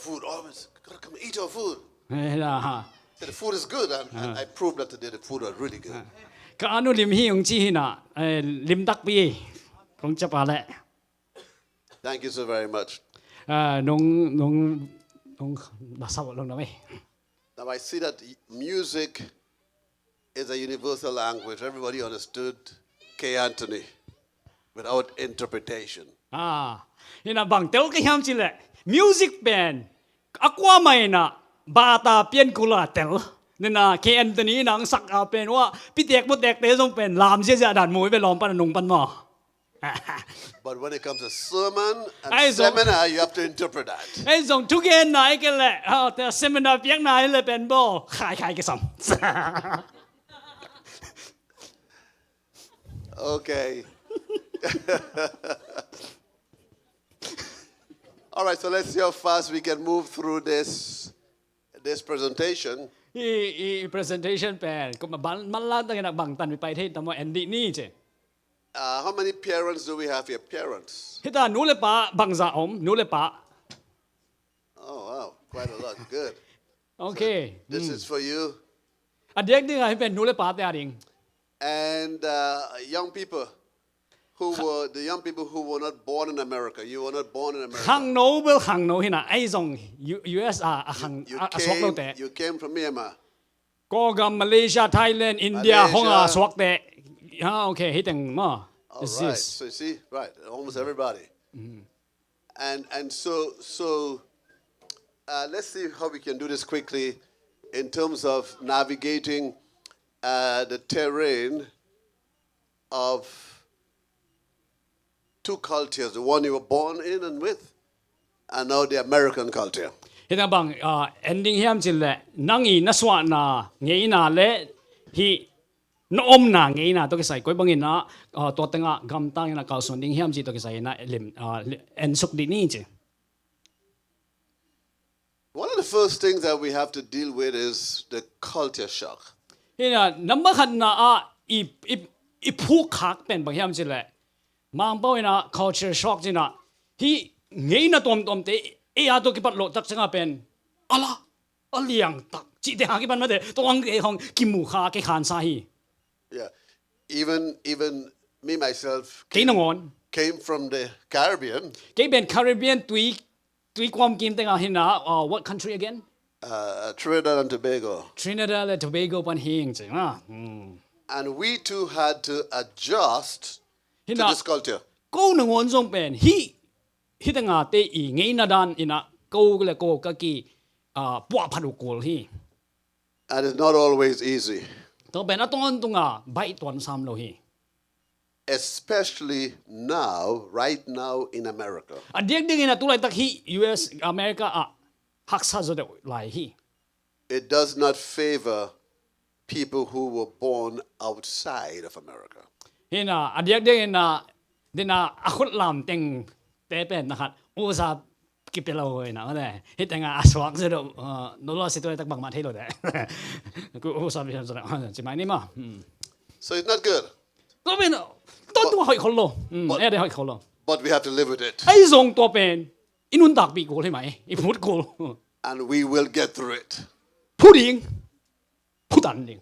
food. Always gotta come eat our food. là So the food is good, and I proved that today the food was really good. cái anh lim hi ông chi na lim đặc bi cũng chấp à lệ Thank you so very much. nông đã sao lần đó mấy Now I see that music is a universal language. Everybody understood K. Anthony without interpretation. ina bang tel cái ham chi lệ music band aqua mai na bata pian kula tel nên là K Anthony nang sak a pen wa pitek bot dek te song pen lam sia dan mui pe lom pan nong pan mo But when it comes to sermon and Ai dong- seminar, you have to interpret that. ai song tu gen nai cái lệ te seminar piang nai le pen bo khai khai cái som Okay. All right, so let's see how fast we can move through this presentation. i presentation pen cũng mà ban la ta cái bang tanไปที่ตม Andy นี่เจ How many parents do we have here? Parents. Hita nu le pa bang za om nu le pa Oh, wow, quite a lot. Good. okay This is for you. อันเด็กนี่ไงเป็นนูle paแต่ดิง And young people the young people who were not born in America. You were not born in America. หังโนเบลหังโนหินะไอ้ซง US หัง สวกเราแต่ You came from Myanmar. ก็กับมาเลเซียไทยแลนด์อินเดีย Malaysia ห้องสวกแต่โอเคฮิตังมา All This right. is So you see, right, almost everybody. And so let's see how we can do this quickly in terms of navigating the terrain of two cultures, the one you were born in and with, and now the American culture. ฮิตังบังending เฮียมจิเลนังอีนัสวานาเงียนาเลฮินอมนาเงียนาตัวกิสัยก้อยบังอินะตัวตั้งกำตั้งนะเกาส่วนดิ้งเฮียมจิตัวกิสัยนะลิมเอ็นสุกดีนี่จิ One of the first things that we have to deal with is the culture shock. นี่นะนับมาขันนะอีผู้ขักเป็นบางอย่างจิเลยมังเป้านะ culture shock จินะที่เงี้ยนะตัวเตะตัวกิปัดโลตักจังเป็นอะไรเลี้ยงตักจีเดียกิปันมาเดตัวอังเกของกิมูขาเกขานซาฮี Yeah, even me myself เกนงอน came from the Caribbean. เกเป็น Caribbean ตุยความกินแต่งหินะwhat country again Trinidad and Tobago. Trinidad และ Tobago ปันเฮงจิAnd we too had to adjust to this culture. กูนงอนจงเป็นฮิตังอาเตอีเงี้ยนาดันอินะกูเลยกูก็กีปัวพัดุกูฮี And it's not always easy, ตัวเป็นอะตอนตุงอ่ะใบตัวซ้ำโลฮี especially now, right now in America. อันเดียกดิ้งนะตุไลตักฮี US อเมริกาฮักซาจะเดไลฮี It does not favor people who were born outside of America. ฮีนะอันเดียกดิ้งนะเดน่าอคุดลำเต็งเตเป็นนะครับอุตสาหกิจเราเลยนะว่าแต่ฮิตังอาสวักจะเดโนโลสิตัวตักบังมาเทโลเดกูอุตสาหไปทำอะไรจะไม่นี่มั้ So it's not good, ตัวเป็นตัวหอยคนโลเดี๋ยวหอยคนโล but we have to live with it. ไอ้ทรงตัวเป็นอินุนตักปีกูใช่ไหมไอ้พูดกู And we will get through it. พูดดิงพูดอันดิง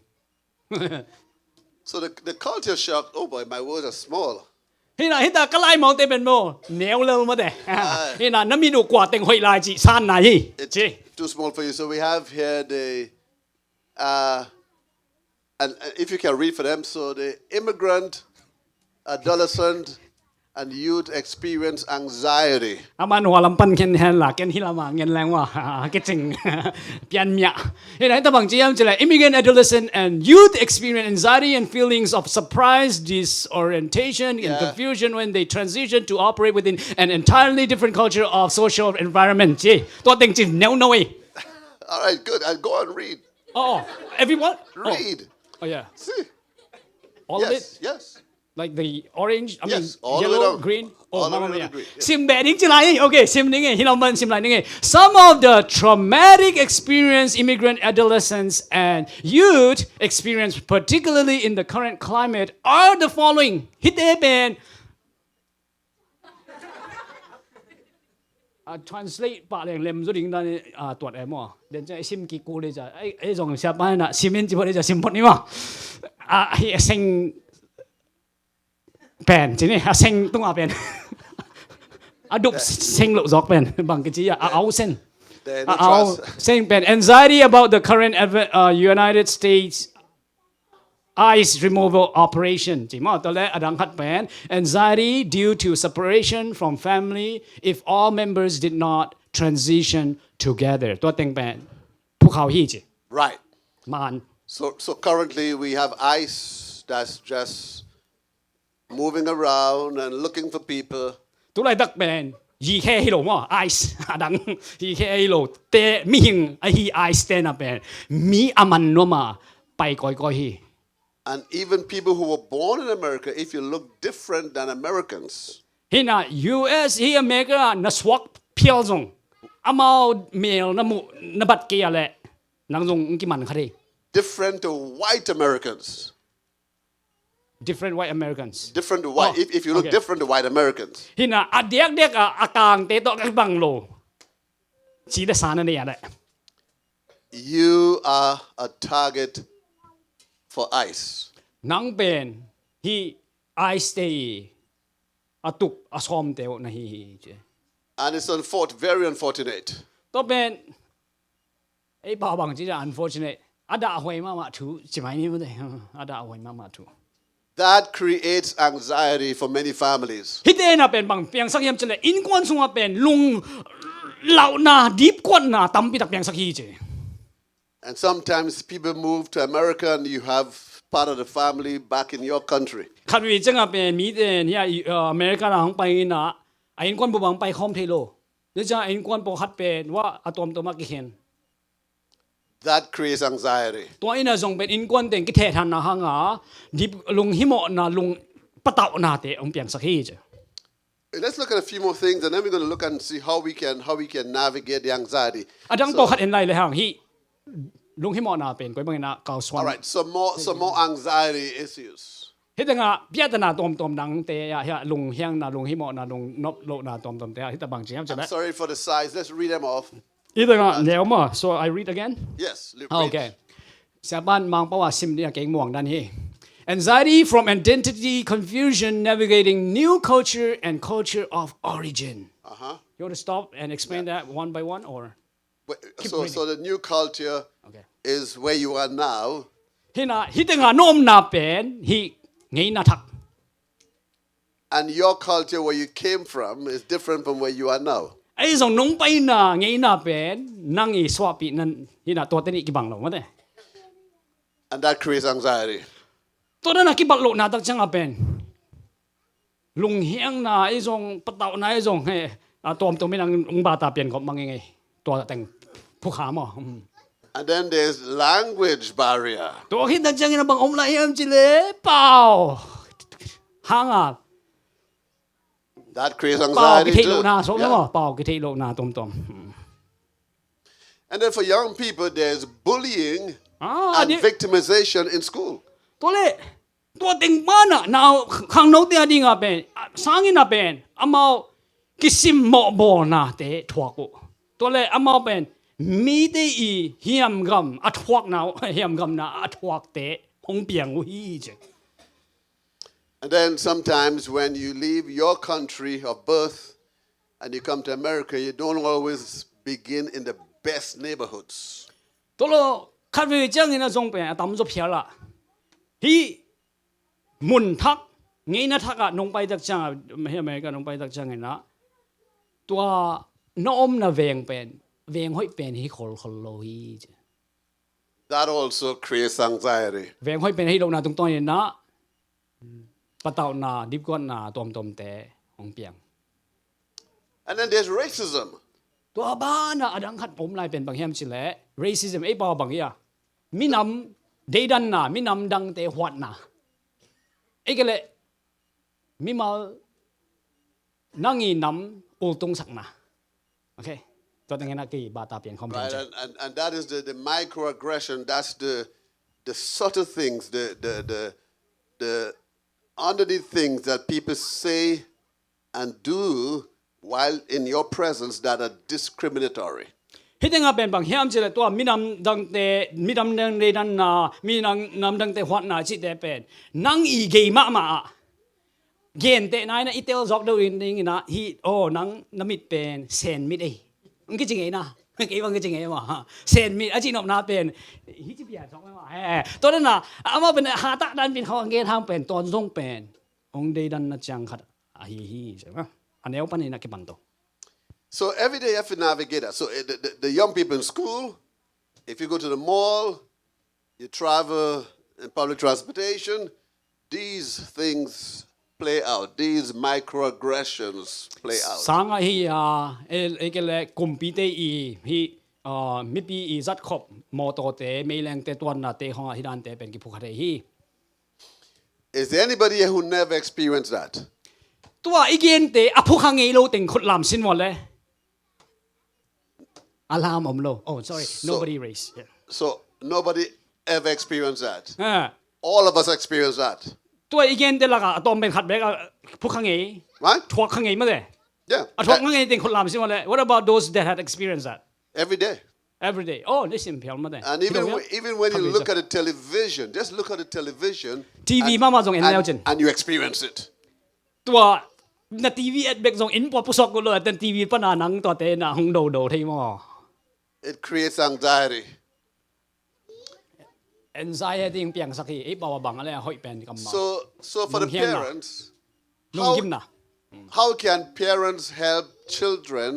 So the culture shock, oh boy, my words are small. ฮิตาก็ไล่มองเต็มเป็นโมเหนียวเลยมาแต่ฮิตาน้ำมีดูกว่าเต็งหอยลายจีซ่านไหนจี Too small for you. So we have here the, and if you can read for them, so the immigrant, adolescent, and youth experience anxiety. อามันหัวลำปันเข็นแฮนหลักเข็นฮิลามาเงินแรงว่าก็จริงเปลี่ยนเมียฮิตาบางจีมจะเลย immigrant adolescent and youth experience anxiety and feelings of surprise disorientation and confusion when they transition to operate within an entirely different culture of social environment จีตัวเต็งจีแนวหน่อย All right, good. I'll go and read. Everyone Read. Oh yeah See. all of it Yes. like the orange I mean Yes, all the way yellow down. green All the way mamma down mia to green, yes. ซิมแบบนี้จะไรโอเคซิมนี่ไงที่เรามันซิมไรนี่ไง some of the traumatic experience immigrant adolescents and youth experience particularly in the current climate are the following ฮิตเอเป็น translate ปะแรงเล่มสุดยิ่งได้ตรวจเดินจะซิมกี่กูเลยจ้ะจงเสียบ้านน่ะซิมเอนจิบเลยจ้ะซิมพอนี่เฮียเซ็งเป็นจีนี่เซ็งต้องเป็นดุบเซ็งหลุดจอกเป็นบางทีเอาเส้นเอาเซ็งเป็น anxiety about the current United States eyes removal operation จริงมั้ยตอนแรกอดังคัดเป็น anxiety due to separation from family if all members did not transition together ตัวเต็งเป็นภูเขาฮีจี Right. มัน So currently we have ICE that's just moving around and looking for people. ตัวไรดักเป็นยีแค่ฮิโร่มั้ง ice อดังยีแค่ฮิโร่แต่มีหิงไอฮี ice เต้นเป็นมีอามันนัวมาไปก่อยฮี And even people who were born in America, if you look different than Americans, ฮินะ US ฮีอเมริกาน่ะสวักเพียวจงอามาเมลน่ะมุน่ะบัดเกียแหละนังจงกี่มันค่ะดิ different to white Americans. different white Americans Different to white. Oh, If you look okay. different to white Americans, ฮินะอเด็กอากางเตโตกับังโลชีได้สารนั่นเองแหละ you are a target for ICE. นังเป็นฮีไอสเตย์อตุกอสอมเตวนะฮี And it's very unfortunate. ตัวเป็นไอ้บ่าวบางทีจะ unfortunate อาดาหวยมาถูจิไหมนี่ไม่ได้อาดาหวยมาถู That creates anxiety for many families. ฮิตเอน่ะเป็นบางเปียงสักยามจะเลยอินกวนสุงเป็นลุงเหล่านาดีบกวนนาตั้มปีตักเปียงสักฮีเจ And sometimes people move to America and you have part of the family back in your country. คันวิจังเป็นมีเดนที่อเมริกาหังไปนะอินกวนบุบังไปคอมเทโลเดี๋ยวจะอินกวนปฮัดเป็นว่าอะตอมตัวมากี่เห็น That creates anxiety. ตัวอินะจงเป็นอินกวนเต็งกิเททันนะฮังอ่ะดิบลุงหิมอนะลุงปะเต่านาเตองเปียงสักฮีเจ Let's look at a few more things, and then we're going to look and see how we can navigate the anxiety. อาดังตัวขัดเอ็นไลเลยฮังฮีลุงหิมอนาเป็นก้อยบังนะเกาสวรร All ค์ right, some more anxiety issues. เฮ็ดงะเปียตนาตอมดังเตะฮะลุงเฮียงนาลุงหิมอนาลุงนบโลนาตอมเตะเฮ็ดตะบังเจียมจะ I'm ได้ sorry for the size. Let's read them off. อีตงะแล้วมา so I read again Yes. Read. okay ชาวบ้านมังปะว่าซิมเนี่ยเก่งม่วงดันฮี anxiety from identity confusion navigating new culture and culture of origin Uh-huh. you want to stop and explain that one by one or So the new culture okay is where you are now, ฮินะฮิตงะโนมนาเป็นฮิไงนาทัก and your culture where you came from is different from where you are now. ไอ้ส่งน้องไปนาไงนาเป็นนั่งอีสวาปีนั่นฮินะตัวเตนี่กี่บังหรอวะเด้ And that creates anxiety. ตัวนั้นกี่บังโลนาตักจังเป็นลุงเฮียงนาไอ้ส่งปะเต่านาไอ้ส่งให้ตัวไม่นั่งองบาตาเปลี่ยนก็มังไงตัวแต่งผู้ขาหมอ And then there's language barrier. ตัวคิดดังจังนะบังอมไรเอ็มจิเลเปล่าห่างอ่ะ That creates เปล่า anxiety กิเทโล too. นาสมมติ Yeah. ว่าเปล่ากิเทโลนาตอม And then for young people, there's bullying อัน and นี้ victimization in school. ตัวเล่ตัวเต็งบ้านอ่ะนาวข้างโน้ตเดียดิ้งอ่ะเป็นสร้างอินอ่ะเป็นอามากิสิมหมอบอนาเตะทวกกูตัวเล่อามาเป็นมีเตอีเฮียมกำอัทวกนาวเฮียมกำนาอัทวกเตะคงเปียงวิจ And then sometimes when you leave your country of birth and you come to America, you don't always begin in the best neighborhoods. ตัวเราคันวิจังอินะจงเป็นตั้มจะเพียละฮีมุนทักไงนะทักอ่ะนงไปตักจังไม่ใช่อเมริกานงไปตักจังไงนะตัวน้อมน่ะเวงเป็นเวงห้อยเป็นฮีคนโลฮี That also creates anxiety. เวงห้อยเป็นฮีโลนาตรงๆเนี่ยนะปะเต่านาดิบก้อนนาตอมแต่ของเปียง And then there's racism. ตัวบ้านน่ะอดังขัดผมลายเป็นบางแห่งสิแหละ racism ไอ้บ่าวบางอย่างมีนำเดดันน่ะมีนำดังแต่หวัดน่ะไอ้ก็เลยมีมานั่งอีนำอุลตงสักน่ะโอเคตัวตั้งไงนะกี่บาตาเปลี่ยนคอมเพล Right, น and that is the microaggression. That's the subtle things, the underneath things that people say and do while in your presence that are discriminatory. ฮิตงาเป็นบางเฮียมจิเลตัวมีนำดังเตมีนำดังเรดันนามีนำดังเตหัวนาจิเตเป็นนังอีเกยมาเกนเตนายนะอีเตลจอกดูอินดิงนะฮีโอ้นังน้ำมิดเป็นเซนมิดเอ้มันก็จริงไงนะเกี่ยวกับจริงไงวะเซนมิดอาจินอบนาเป็นฮิจิเปียจอกไม่ว่าตัวนั้นนะอามาเป็นหาตะดันเป็นเขาเกทางเป็นตัวทรงเป็นองเดดันนะจังขัดฮีใช่ไหมอันนี้เอาปันนี่นักเก็บบันโต So every day you have to navigate that. So the young people in school, if you go to the mall, you travel in public transportation, these things play out. These microaggressions play out. สังฮีก็เลยกลุ่มปีเตอีฮีมิปีอีจัดขบมอโตเตไม่แรงเตตัวน่ะเตห้องที่ด้านเตเป็นกิพุขเตฮี Is there anybody here who never experienced that? ตัวอีเกนเตอพุขังเอโลติงขุดลำสินหมดเลยอารามอมโล oh sorry nobody raised So nobody ever experienced that. All of us experienced that. ตัวอีเกนเตละกะตอมเป็นขัดเบกพุขังเอ Right? ทวกขังเอมาเลย Yeah. ทวกขังเอติงขุดลำสินหมดเลย what about those that had experienced that Every day. every day oh this is เพียงมาเลย And even when you look at the television, just look at the television ทีวีมาจงเอ็นแล้วจน and you experience it. ตัวนาทีวีเอ็ดเบกจงอินปอผู้สกุลเลยแต่ทีวีปนานังตัวเตนะหงโดที่มอ It creates anxiety. anxiety เปียงสักทีไอ้บ่าวบังอะไรหอยเป็นกำมา So for the parents, นุ่งยิ้มนะ how can parents help children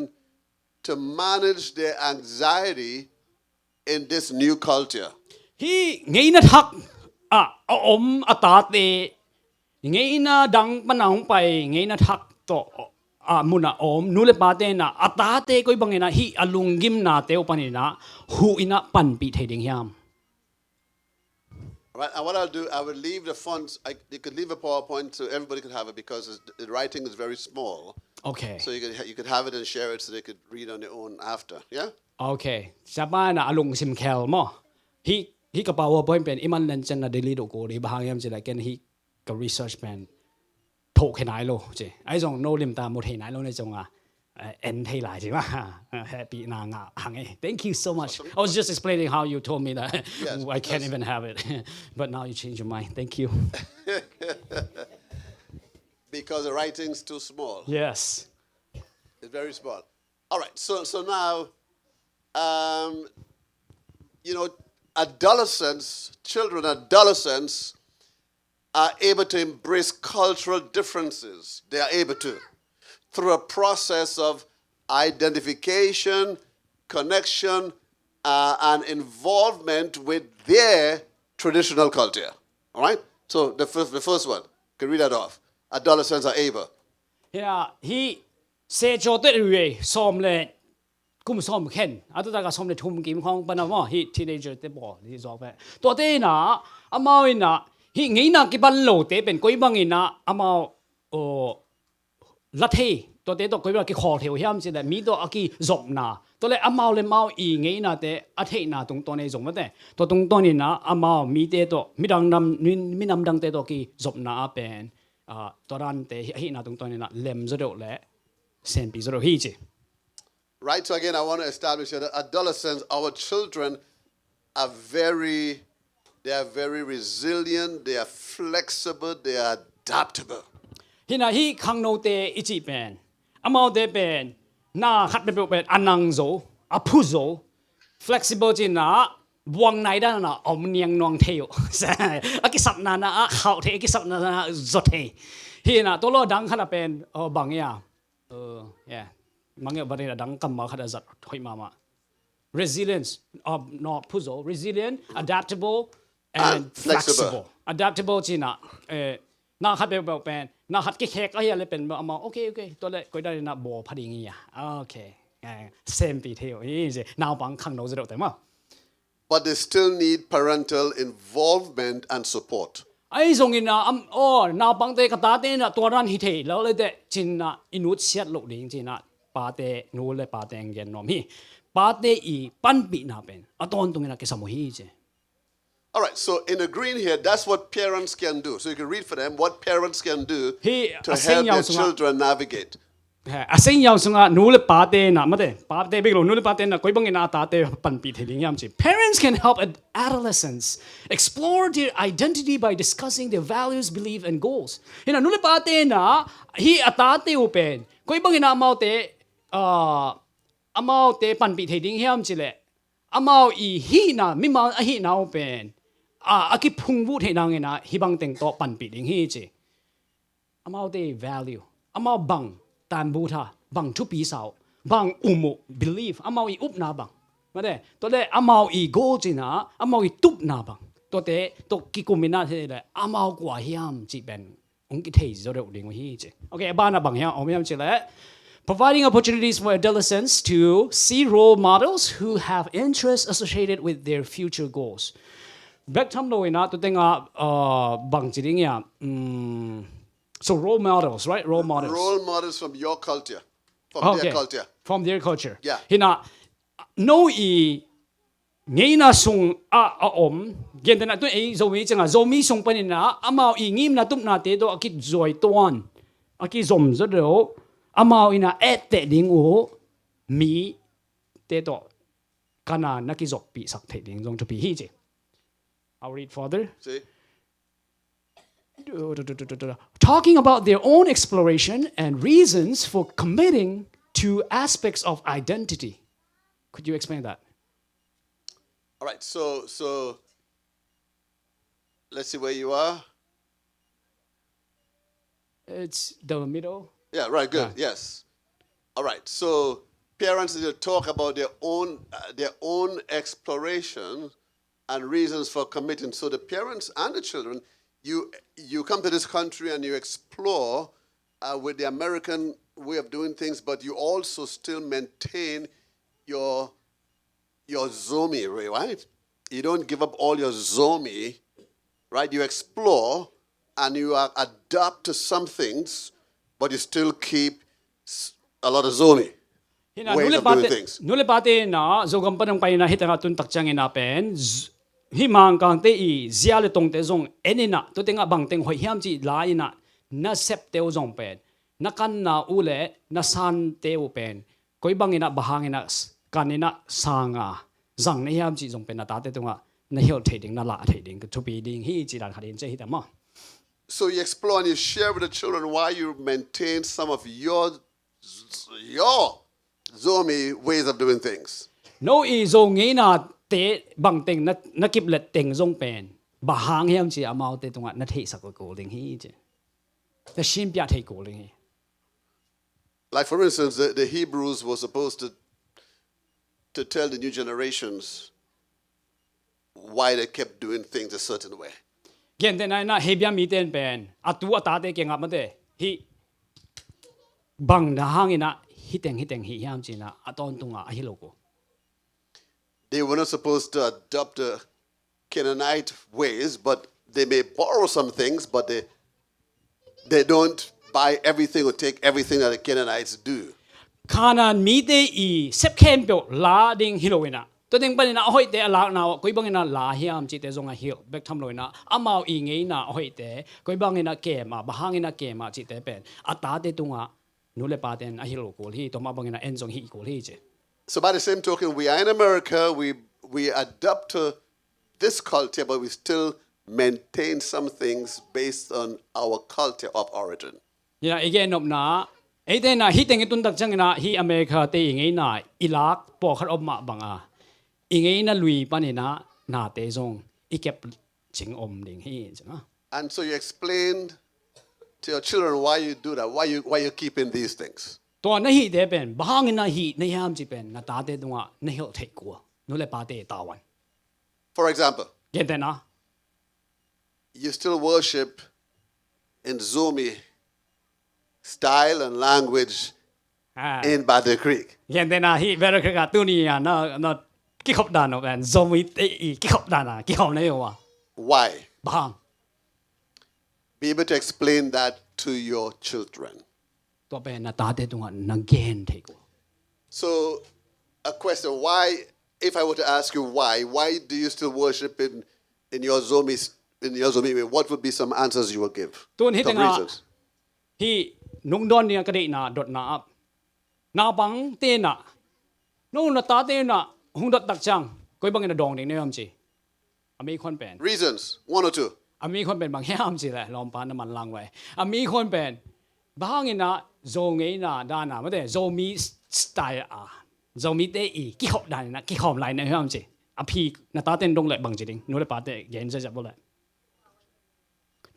to manage their anxiety in this new culture? ฮีไงนะทักอมตาเตไงนะดังปนังไปไงนะทักต่อมุนะอมนูเลปาเตนะตาเตก็บังเงนะฮีอลุงกิมนาเตอปันนะหูอินะปันปีเทดิงยาม Right, and what I'll do, I will leave the fonts. You could leave a PowerPoint so everybody could have it because the writing is very small. Okay. So you could have it and share it so they could read on their own after. Yeah. Okay. ชาวบ้านอลุงซิมแคลมั้งฮีกับ PowerPoint เป็นอิมันเลนจันนะเดลิโดโกดีบางอย่างจะได้กันฮีกับ research เป็นถูกขนาดโลเจ้ไอ้จงโนลิมตามหมดขนาดโลในจงend ให้หลายใช่ไหม Happy นางหังเอ Thank you so much. I was just explaining how you told me that I can't even have it, but now you change your mind. Thank you. Because the writing's too small. Yes. It's very small. All right. So now, adolescents are able to embrace cultural differences. They are able to. Through a process of identification, connection, and involvement with their traditional culture. All right? So the first one, you can read that off. Adolescents are able. Yeah, he said to the some le kum som ken. I thought I some le tum kim hong panama he teenager the ball. He's all that. To te na amao ina he ngi na ki ban lo te ben koi bang ina amao oลัทธิตัวเตตัวคุยว่ากี่ขอเทียวเฮียมสิแต่มีตัวกี่จบนาตัวเลยอามาเลยมาอีงี้นะแต่อาทิตย์นาตรงตัวนี้จบไม่ได้ตัวตรงตัวนี้นะอามามีเตตัวมีดังนำมีนำดังเตตัวกี่จบนาเป็นตัวนั้นเตอาทิตย์นาตรงตัวนี้นะเล่มจะโดดและเส้นปีจะโดดฮีจี Right, so again, I want to establish that adolescents, our children, they are very resilient, they are flexible, they are adaptable. ฮินาฮีคังโนเตอิจิเป็นอามาวเตเป็นนาขัดเป็นอนังโซอพุโซ flexible จีน่าวังไหนด้านน่ะอมเนียงนองเทียวใช่อากิสับนานะเขาเทอากิสับนานะจดเทฮีน่ะตัวเราดังขนาดเป็นบางอย่างบางอย่างบางอย่างดังกำมาขนาดจัดหอยมา resilience not พุโซ resilient adaptable and flexible adaptable จีน่ะน่าขัดเป็นน่าขัดแค่ก็ยังเลยเป็นมาโอเคตัวเลยก็ได้น่าบัวพอดีงี้โอเคเซมปีเที่ยวนี่สิน่าบังคังโน้ตจะแต่มา But they still need parental involvement and support. ไอ้ตรงนี้นะน่าบังเตะกระตาเตะน่ะตัวนั้นฮิตเทแล้วเลยเตะจินน่ะอินุเชียดลูกดิ้งจินน่ะปาเตะนู้เลยปาเตะเงินนอมีปาเตะอีปันปีน่ะเป็นตอนตรงนี้น่ะแค่สมุฮีเจAll right, so in the green here, that's what parents can do. So you can read for them what parents can do to help their children navigate. asing yang sunga nule pate na mate pate biglo nule pate na koi bang ina tate panpi theling yam chi. Parents can help adolescents explore their identity by discussing their values, beliefs, and goals. Hina nule pate na hi atate upen koi bang ina amau te panpi theling yam chi le amau I hi na mi ma hi na upen aki phungbu the nang ina hi bang teng to panpi ding hi chi. Amau te value amau bang tan bu tha bang thu pi sao bang umu believe amau I up na bang ma de to le amau I go chi na amau I tup na bang to te to ki kumina the le amau kwa hiam chi ben ong ki thei zo de ding hi chi. Okay ba na bang hiam om hiam chi le providing opportunities for adolescents to see role models who have interests associated with their future goals. Back time lo ina to tenga bang chi ding ya so role models, right? Role models. Role models from your culture, from their culture. From their culture. Yeah. Hina no I ngay na sung om gen na to zomi changa zomi sung panina amao I ngim na tup na te do akit joy ton aki zom zo do amao ina te ding u mi te to kana nakizok pi sak the ding jong to pi hi je. I'll read further. See? Talking about their own exploration and reasons for committing to aspects of identity. Could you explain that? All right, so let's see where you are. It's the middle. Yeah, right, good, yes. All right, so parents need to talk about their own exploration and reasons for committing. So the parents and the children, you come to this country and you explore with the American way of doing things, but you also still maintain your zomi, right? You don't give up all your zomi, right? You explore and you adapt to some things, but you still keep a lot of zomi ways of doing things. Nule pate na zogam panang pai na hitanga tun takchang ina pen himang kang te I zia le tong te zong enina to tenga bang teng hoi hiam chi la ina na sep te zong pen na kan na ule na san te u pen koi bang ina bahang ina kanina sanga zang ne hiam chi zong pen na ta te tunga na hil thading na la thading to be ding hi chi dan khalin che hitama. So you explore and you share with the children why you maintain some of your zomi ways of doing things. No I zo ngi na te bang teng na kip let teng zong pen bahang hiam chi amau te tunga na thei sak ko ding hi che. The shin pya thei ko ding hi. Like for instance, the Hebrews were supposed to tell the new generations why they kept doing things a certain way. Gen den na hebia mi ten pen atu ata te ke ngam de hi bang na hangina hiteng hi hiam chi na aton tunga a hiloko. They were not supposed to adopt the Canaanite ways, but they may borrow some things, but they don't buy everything or take everything that the Canaanites do. Kanan mi te I sep ken pyo la ding hiloina. To ding pan na hoi te ala na koi bang na la hiam chi te zonga hil bek tham loina amao I ngei na hoi te koi bang na ke ma bahang na ke ma chi te pen ata te tunga nule pa ten a hiloko hi to ma bang na en zong hi ko hi che. So by the same token, we are in America, we adapt to this culture, but we still maintain some things based on our culture of origin. Yeah, again op na ai te na hi teng tun tak chang na hi America te ngei na ilak po khat op ma banga ingei na lui panina na te zong ikep ching om ding hi changa. And so you explained to your children why you do that, why you keeping these things. To na hi de pen bahang na hi na yam chi pen na ta te dunga na hil thei ko no le pa te tawan. For example, Gen te na you still worship in Zomi style and language in Battle Creek. Gen te na hi vera ka tu ni ya na ki khop dan no pen zomi te ki khop dan na ki khom ne yo wa Why? bahang Be able to explain that to your children. to pen na ta te dunga na gen thei ko. So, a question: why? If I were to ask you why do you still worship in your Zomi way? What would be some answers you would give? Tun hi Some tenga reasons. hi nung don ni ka de na dot na up na bang te na no na ta te na hung dat tak chang koi bang na dong ding ne ham chi ami khon pen Reasons, one or two. ami khon pen bang ham chi la lom pa na man lang wai ami khon pen bang ina zo ngei na da na ma de zo mi style a zo mi te i ki khop da na ki khom lai na ham chi a phi na ta ten dong le bang chi ding no le pa te gen ja ja bo le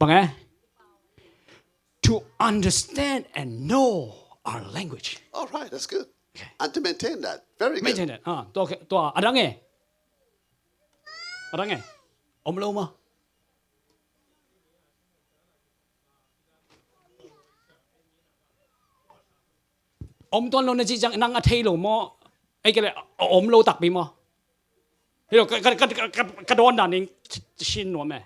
bang to understand and know our language. All right, that's good. And to maintain that, very good. Maintain it. To adang om lo ma. Om tuan lo na chi jang nang a thei lo mo ai cái om lo tak bi mo. Hi lo ka don dan ning shin no me.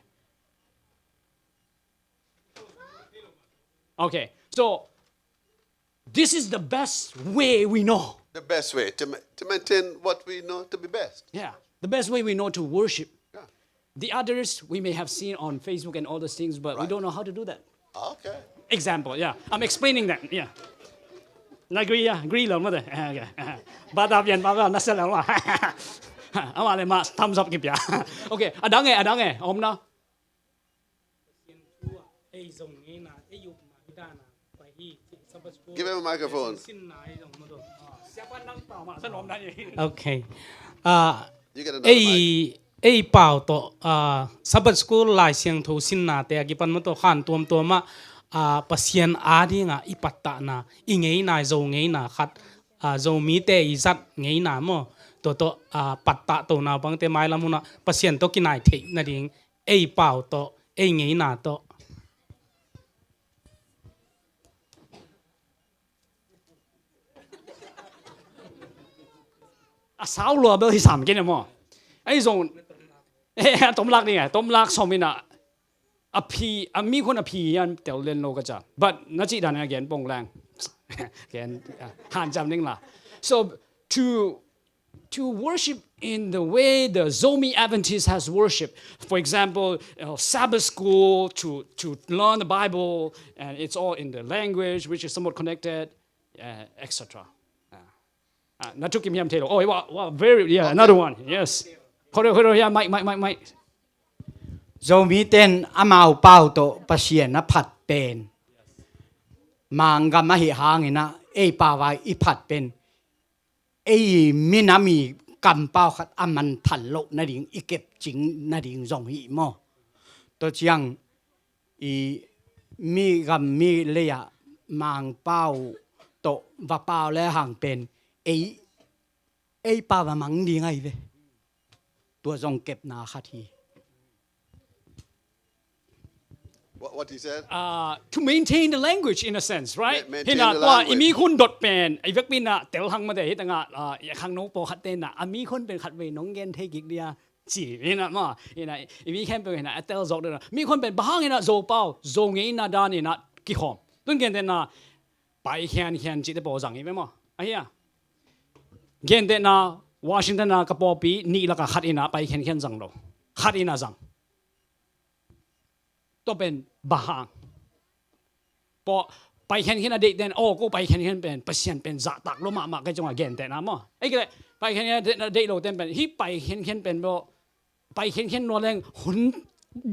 Okay, so this is the best way we know. The best way to maintain what we know to be best. Yeah, the best way we know to worship. Yeah. The others we may have seen on Facebook and all those things, but we Right. don't know how to do that. Okay. Example, yeah, I'm explaining that. Yeah. Agree, yeah, agree 了，冇得。Okay. 八答bien，八答那是了嘛。阿媽你嘛 thumbs up 嘅呀。Okay，阿等嘅，我唔啦。Give him a microphone. Okay. You get another mic. เป่าตัวSabbath school ลายเสียงทูสินนาแต่กี่ปันมันตัวขันตัวมาปัสยันอาดีงะอีปัตตานาอีเงยนาโจเงยนาขัดโจมีแต่อีสัตเงยนาโมตัวปัตตาตัวนาบางแต่ไม้ละมุนะปัสยันตัวกินายเทนั่นเองเป่าตัวเงยนาตัวสาวรัวเบอร์ที่3กินมั้งไอ้ส่งต้มลักนี่ไงต้มลักสมินะมีคนอภิยันเตียวเล่นโลกจ้ะ but นั่นจีดันเนี่ยแกนปงแรงแกนหันจำนิ่งละ so to worship in the way the Zomi Adventist has worshiped. For example, Sabbath school to learn the Bible, and it's all in the language which is somewhat connected, etc. Not took him Taylor. Oh, wow, very yeah, another one. Yes. Yeah, Mike. โจมีเต้นอามาเป่าโตปะเสียนนะผัดเป็นมังกะมะหิหางนะป่าวายอีผัดเป็นมินามีกำเป้าขัดอามันทันโลนาดิงอีเก็บจริงนาดิงจงหิมอตัวเจียงมีกำมีเลยอะมังเป้าโตว่าเป้าและห่างเป็นป่าวมังดีไงเว้ตัวจงเก็บนาคที What he said? To maintain the language in a sense, right? Maintain Hina the kwa language. มีคุณดดเป็นไอ้เวกปินน่ะเตลหังมาได้ตั้งอ่ะข้างน้องโปขัดเต้นน่ะมีคนเป็นขัดเวน้องเงินเทกิกเดียจีนะมามีแค่เป็นเตลจอกเด้อมีคนเป็นบ้างโจเป้าโจเงินน่ะดานี่น่ะกี่หอมต้นเงินเต้นน่ะไปแค่จีได้บอกจังอีกไหมมั้งไอ้เหี้ยเงินเต้นน่ะวอชิงตันน่ะกระป๋อปีนี่แล้วก็ขัดอิน่ะไปแค่จังโลขัดอิน่ะจังต้องเป็นบ้างพอไปแค่นั้นเด็กเด่นโอ้ก็ไปแค่นั้นเป็นเปอร์เซ็นต์เป็นจักรลงมาก็จังหวะเก่งแต่นะมั้งไอ้ก็เลยไปแค่นั้นเด็กเราเด่นเป็นที่ไปแค่เป็นบ่ไปแค่นอนแรงหุ่น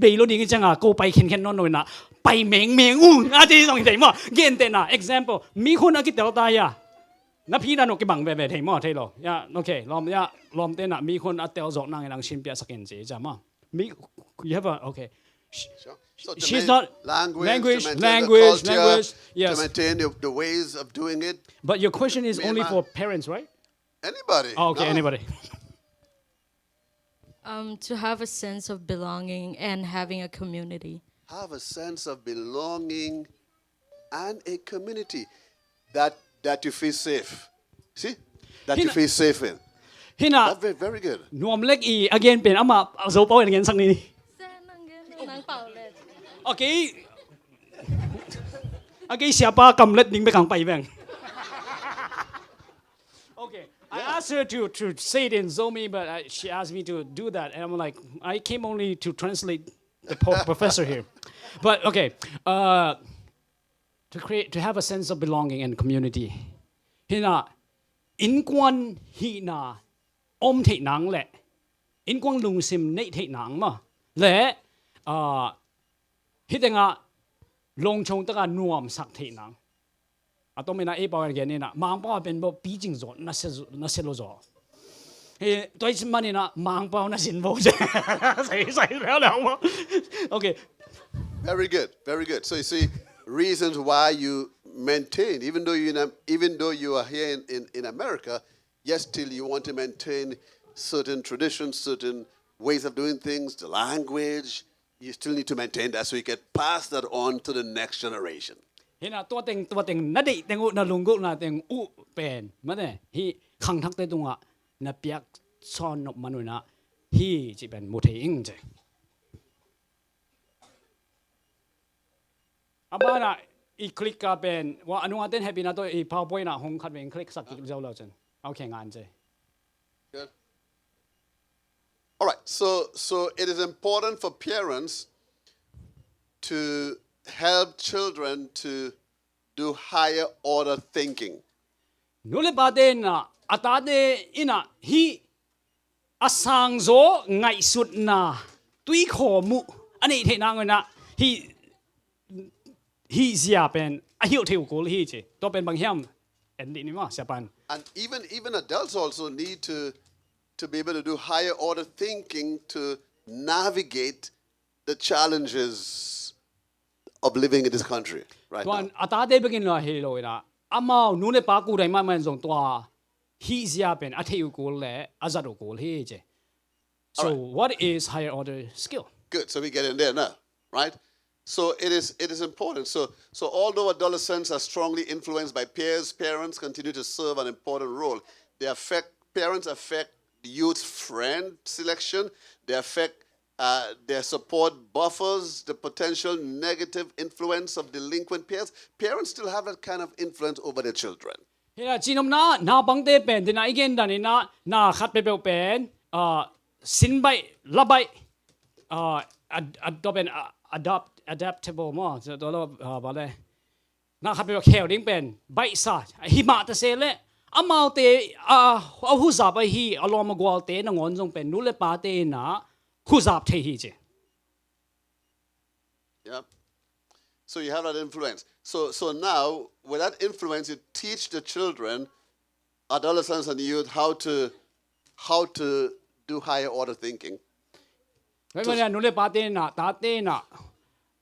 เบลล์ดีจังอ่ะก็ไปแค่นอนหน่อยนะไปเมงอาจจะต้องเห็นมั้งเก่งแต่นะ example มีคนอากิเตลตายอ่ะนับพี่นั่นโอเคบังเห็นมั้งเท่าไหร่ยาโอเคลมเต้นนะมีคนอาเตลจอกนั่งนั่งชิมเปียสักเงินจีจ้ะมั้งมี you have a okay So to she's main- not language, to maintain language, the culture, yes. to maintain the ways of doing it. But your question is only Myanmar. for parents, right? Anybody. Oh, okay, no? anybody. To have a sense of belonging and having a community. Have a sense of belonging and a community that you feel safe. See? That you feel safe in. Hina, That's very, very good. นวมเล็กอี again เป็นอามาโซเป้าอย่างเงี้ยสักนี้ Okay, siapa kamlet ning bekang pai bang. Okay, I asked her to say it in Zomi, but she asked me to do that, and I'm like, I came only to translate the professor here. But okay, to have a sense of belonging and community. hina in quan hi na om thei nang le in quang lung sim nei thei nang ma le hi tenga long chong ta ka nuam sak thei nang atomina e power gen na mang pa pen bo pi jing zo na se lo zo he toi sim mani na mang pa na sin bo je sai lo okay. Very good, very good. So you see, reasons why you maintain, even though you are here in America, yet still you want to maintain certain traditions, certain ways of doing things, the language. You still need to maintain that so you can pass that on to the next generation. Hina tua teng na dei teng na lunggu na teng u pen mane hi khang thak te tunga na piak son no manuna hi chi ben mu thei ing je abana I click ka pen wa anu aten happy na to I powerpoint na hong khat wen click sak ki zo lo chen okay ngan je. Good. All right. So it is important for parents to help children to do higher order thinking. Nule ba de na ata de ina hi asang zo ngai sut na tui kho mu ani the na ngona hi zia pen a hiu theu ko hi che to pen bang hiam en di ni ma siapan. And even adults also need to be able to do higher order thinking to navigate the challenges of living in this country right now. Tuan ata de begin la he lo ina amao nu le pa ku dai ma man zong tua hi zia pen a theu ko le azat ko he che. So what is higher order skill? Good. So we get in there now, right? So it is important. So although adolescents are strongly influenced by peers, parents continue to serve an important role. Parents affect youth friend selection. They affect their support buffers, the potential negative influence of delinquent peers. Parents still have that kind of influence over their children. Hina chinom na bang te pen dina igen dan na khat pe pen sin bai la bai adaptable mo so do lo ba le na khat pe khel ding pen bai sa hi ma ta se le amau te hu za ba hi alom gwal te na ngon jong pen nu le pa te na hu za the hi je. Yeah. So you have that influence. So now, with that influence, you teach the children, adolescents and youth, how to do higher order thinking. Vậy mà nu le pa te na ta te na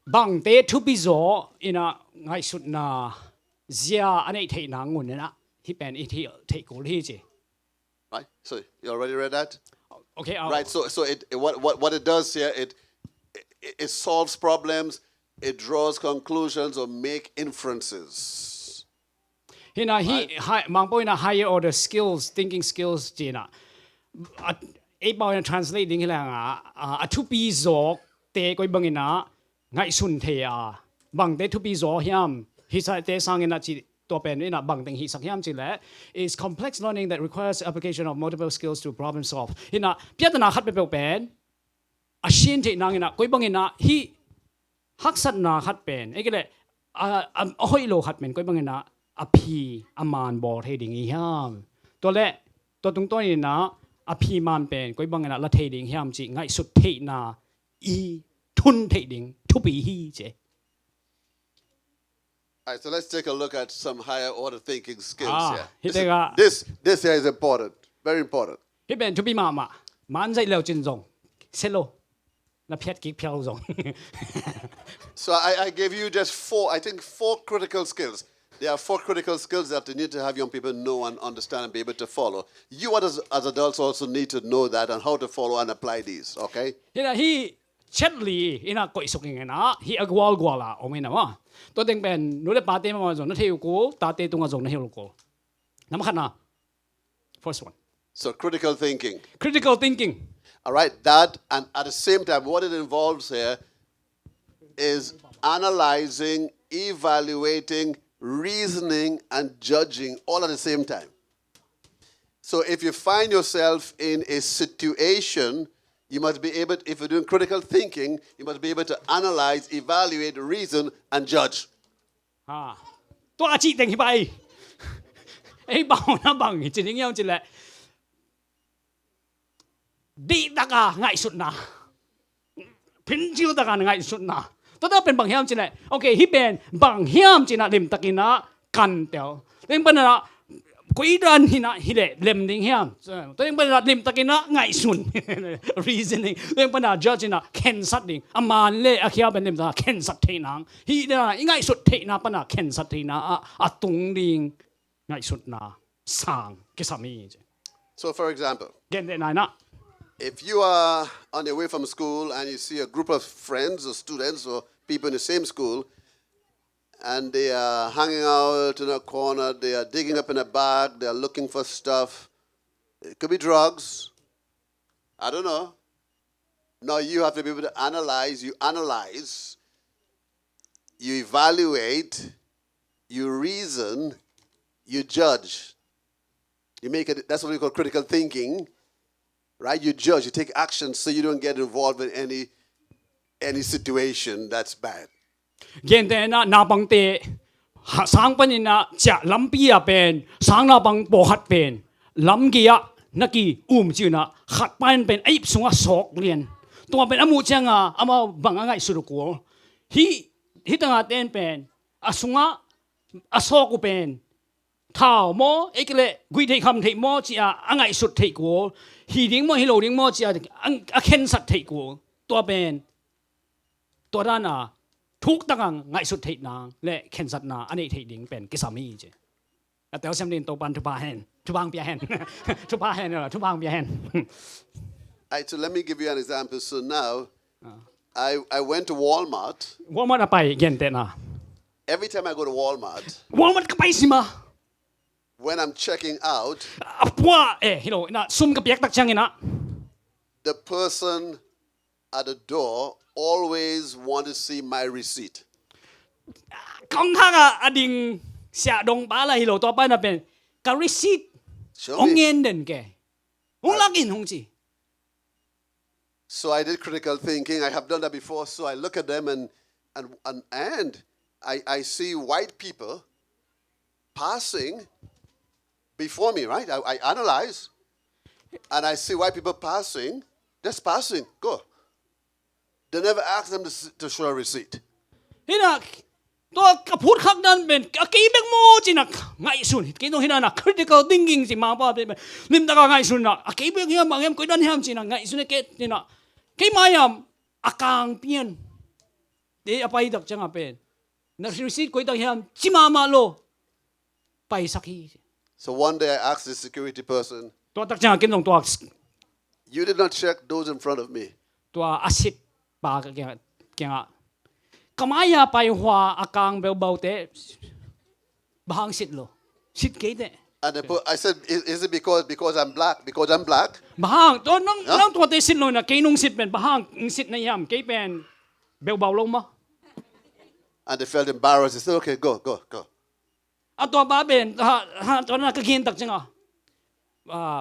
bang te thu bi zo ina ngai sut na zia anei thei na ngun na hi pen I thei ko hi je. Right? So you already read that? Okay. Right. So what it does here, it solves problems, it draws conclusions or make inferences. Hina hi mang po ina higher order skills, thinking skills je na. A bao na translating hila a thu pi zo te koi bang ina ngai sun the bang te thu pi zo hiam hi sa te sang ina chi to pen ina bang teng hi sak hiam chi le is complex learning that requires application of multiple skills to problem solve. Hina piat na khat pe pen a shin the nang ina koi bang ina hi hak sat na khat pen e kele a hoi lo khat men koi bang ina a phi a man bo the ding hiam to le to tung to ina a phi man pen koi bang ina la the ding hiam chi ngai sut the na I thun the ding thu pi hi che. All right, so let's take a look at some higher order thinking skills here. This here is important, very important. Hi ben thu pi ma man zai leo chin zong se lo na phiat ki phiao zong. So I gave you just four critical skills. There are 4 critical skills that you need to have young people know and understand and be able to follow. You as adults also need to know that and how to follow and apply these, okay? Hi chat li ina koi soking na hi agwal gwala o mai na ma to teng ben nu le pa te ma zong na theu ko ta te tunga zong na heu ko nam khat na first one So critical thinking. critical thinking. All right, that, and at the same time, what it involves here is analyzing, evaluating, reasoning, and judging all at the same time. So if you find yourself in a situation, you must be able, if you're doing critical thinking, you must be able to analyze, evaluate, reason, and judge. To a chi teng hi bai ai bảo na bằng chỉ những chỉ là đi ta cả ngại sụt na pin chiu ta cả ngại sụt naตัวนั้นเป็นบางอย่างจีน่ะโอเคที่เป็นบางอย่างจีน่ะเล่มตะกินะกันเดียวตัวนี้เป็นอะไรกุยดันที่น่ะที่เล่เล่มดิ้งอย่างตัวนี้เป็นอะไรเล่มตะกินะง่ายสุด reasoning ตัวนี้เป็นอะไร judge น่ะเข็นสัตว์ดิ้งอามันเล่อาเคียเป็นเล่มตะเข็นสัตว์เทนังที่น่ะง่ายสุดเทน่ะเป็นอะไรเข็นสัตว์เทน่ะตุงดิ้งง่ายสุดน่ะสังกิสามี So, for example, เก่งเด่นไหนนะ if you are on your way from school and you see a group of friends or students or people in the same school, and they are hanging out in a corner, they are digging up in a bag, they are looking for stuff. It could be drugs. I don't know. Now you have to be able to analyze. You analyze, you evaluate, you reason, you judge. You make it, that's what we call critical thinking. Right? You judge, you take action so you don't get involved in any situation that's bad. เย็นแต่นะนาบังเตะสังปนินะจะลำปีอะเป็นสังนาบังโบหัดเป็นลำกีอะนักกีจีนะขัดไปเป็นไอ้สงฆ์สอกเรียนตัวเป็นอมูเจงะอามาบังง่ายสุดกูฮิตั้งแต่เป็นสงฆ์สอกกูเป็นท้าวโมเอกเลกุยเทคำเทโมจีอะง่ายสุดเทกูฮีดิ้งโมฮิโลดิ้งโมจีอะเข็นสัตเทกูตัวเป็นตัวด้านทุกตั้งง่ายสุดเทนางและเข็นสัตนาอันนี้เทดิ้งเป็นกิสามีเจ้แต่เอาเสมดินตัวปันทุบาเฮนทุบางเปียเฮนทุบาเฮนเหรอทุบางเปียเฮน All right, so let me give you an example. So now, I went to Walmart. วอลมาร์ไปเย็นแต่นะ Every time I go to Walmart, วอลมาร์ก็ไปสิมา when I'm checking out, ปัวฮิโลนะซุ่มกับเปียกตักจังเงินะ the person at the door always want to see my receipt. ของข้างอดิงเสียดงป้าละฮิโลต่อไปน่ะเป็นการิสิต Show อง me. เงินเด่นแกหงลักอินหงจี So I did critical thinking. I have done that before. So I look at them and I see white people passing before me, right? I analyze and I see white people passing, just passing. Go. They never ask them to show a receipt. นี่นะตัวกระพูดข้างนั้นเป็นกี่เบงโมจีนะง่ายสุดกี่ตรงที่นั่นนะ critical thinking สิมาป้าเป็นลิมตะกง่ายสุดนะกี่เบงเฮียบางเฮียกุยดันเฮียมจีนะง่ายสุดเนี่ยกี่นะกี่มายามอากางเปลี่ยนเดี๋ยวไปดักจังเป็นนักสิริกุยดันเฮียมจิมาโลไปสักที So one day I asked the security person, ตัวดักจังกินตรงตัว you did not check those in front of me. ตัวอาศิษปากแกงกมายาไปหัวอากางเบาๆเตะบางสิทธิ์โลสิทธิ์กี่เตะ And I said, is it because I'm black? Because I'm black? บางตัวน้องตัวเตะสิทธิ์โลนะกี่นุ่งสิทธิ์เป็นบางสิทธิ์ในยามกี่เป็นเบาๆลงมั้ And they felt embarrassed. They said, okay, go. อ่ะตัวบ้าเป็นตัวนั้นก็กินตักจัง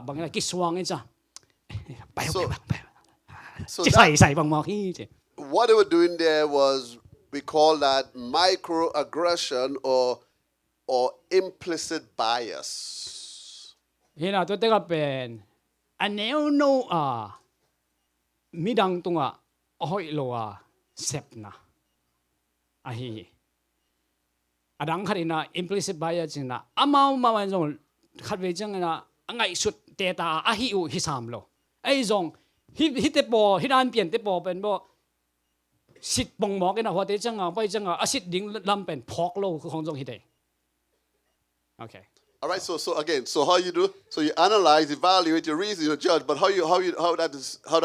บางอย่างกิสวางไอ้จ้ะไป So จะ that, ใส่บางหมอกที่จ้ะ what they were doing there was, we call that microaggression or implicit bias. เห็นอ่ะตัวเตะก็เป็นอันแนวโน้มีดังตรงอ้อยโลเซปนะอ่ะฮีอดังขัดนะ implicit bias จริงนะมาวันจงขัดเวจังนะง่ายสุดเตตาอ่ะฮีฮิสามโลไอ้จงฮิตเตปอฮิดานเปลี่ยนเตปอเป็นบ่สิทธิ์บ่งบอกกันนะว่าเตจังไปจังสิทธิ์ดิ้งลำเป็นพอกโลคือของจงฮิตเตโอเค All right. So again, so how you do? So you analyze, evaluate, you reason, you judge. But how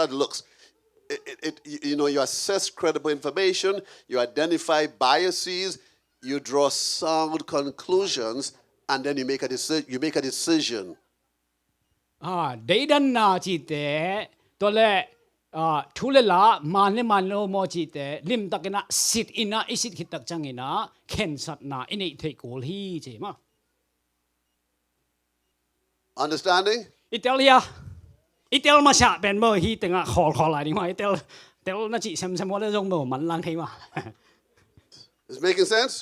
that looks? You assess credible information. You identify biases. You draw sound conclusions, and then you make a decision. You make a decision. ได้ดันนาจีเตตัวเล่ทุเลละมันโลโมจีเตลิมตักนะสิทอินะอิสิทขิตักจังอินะเข็นสัตนาอินี่เทกูลฮีจีมา Understanding? อิตาลีมาชาเป็นเมื่อฮีตึงขออะไรนี่มาอิตาลีน่าจีเซมว่าได้จงเมื่อมันลังที่มา Is it making sense?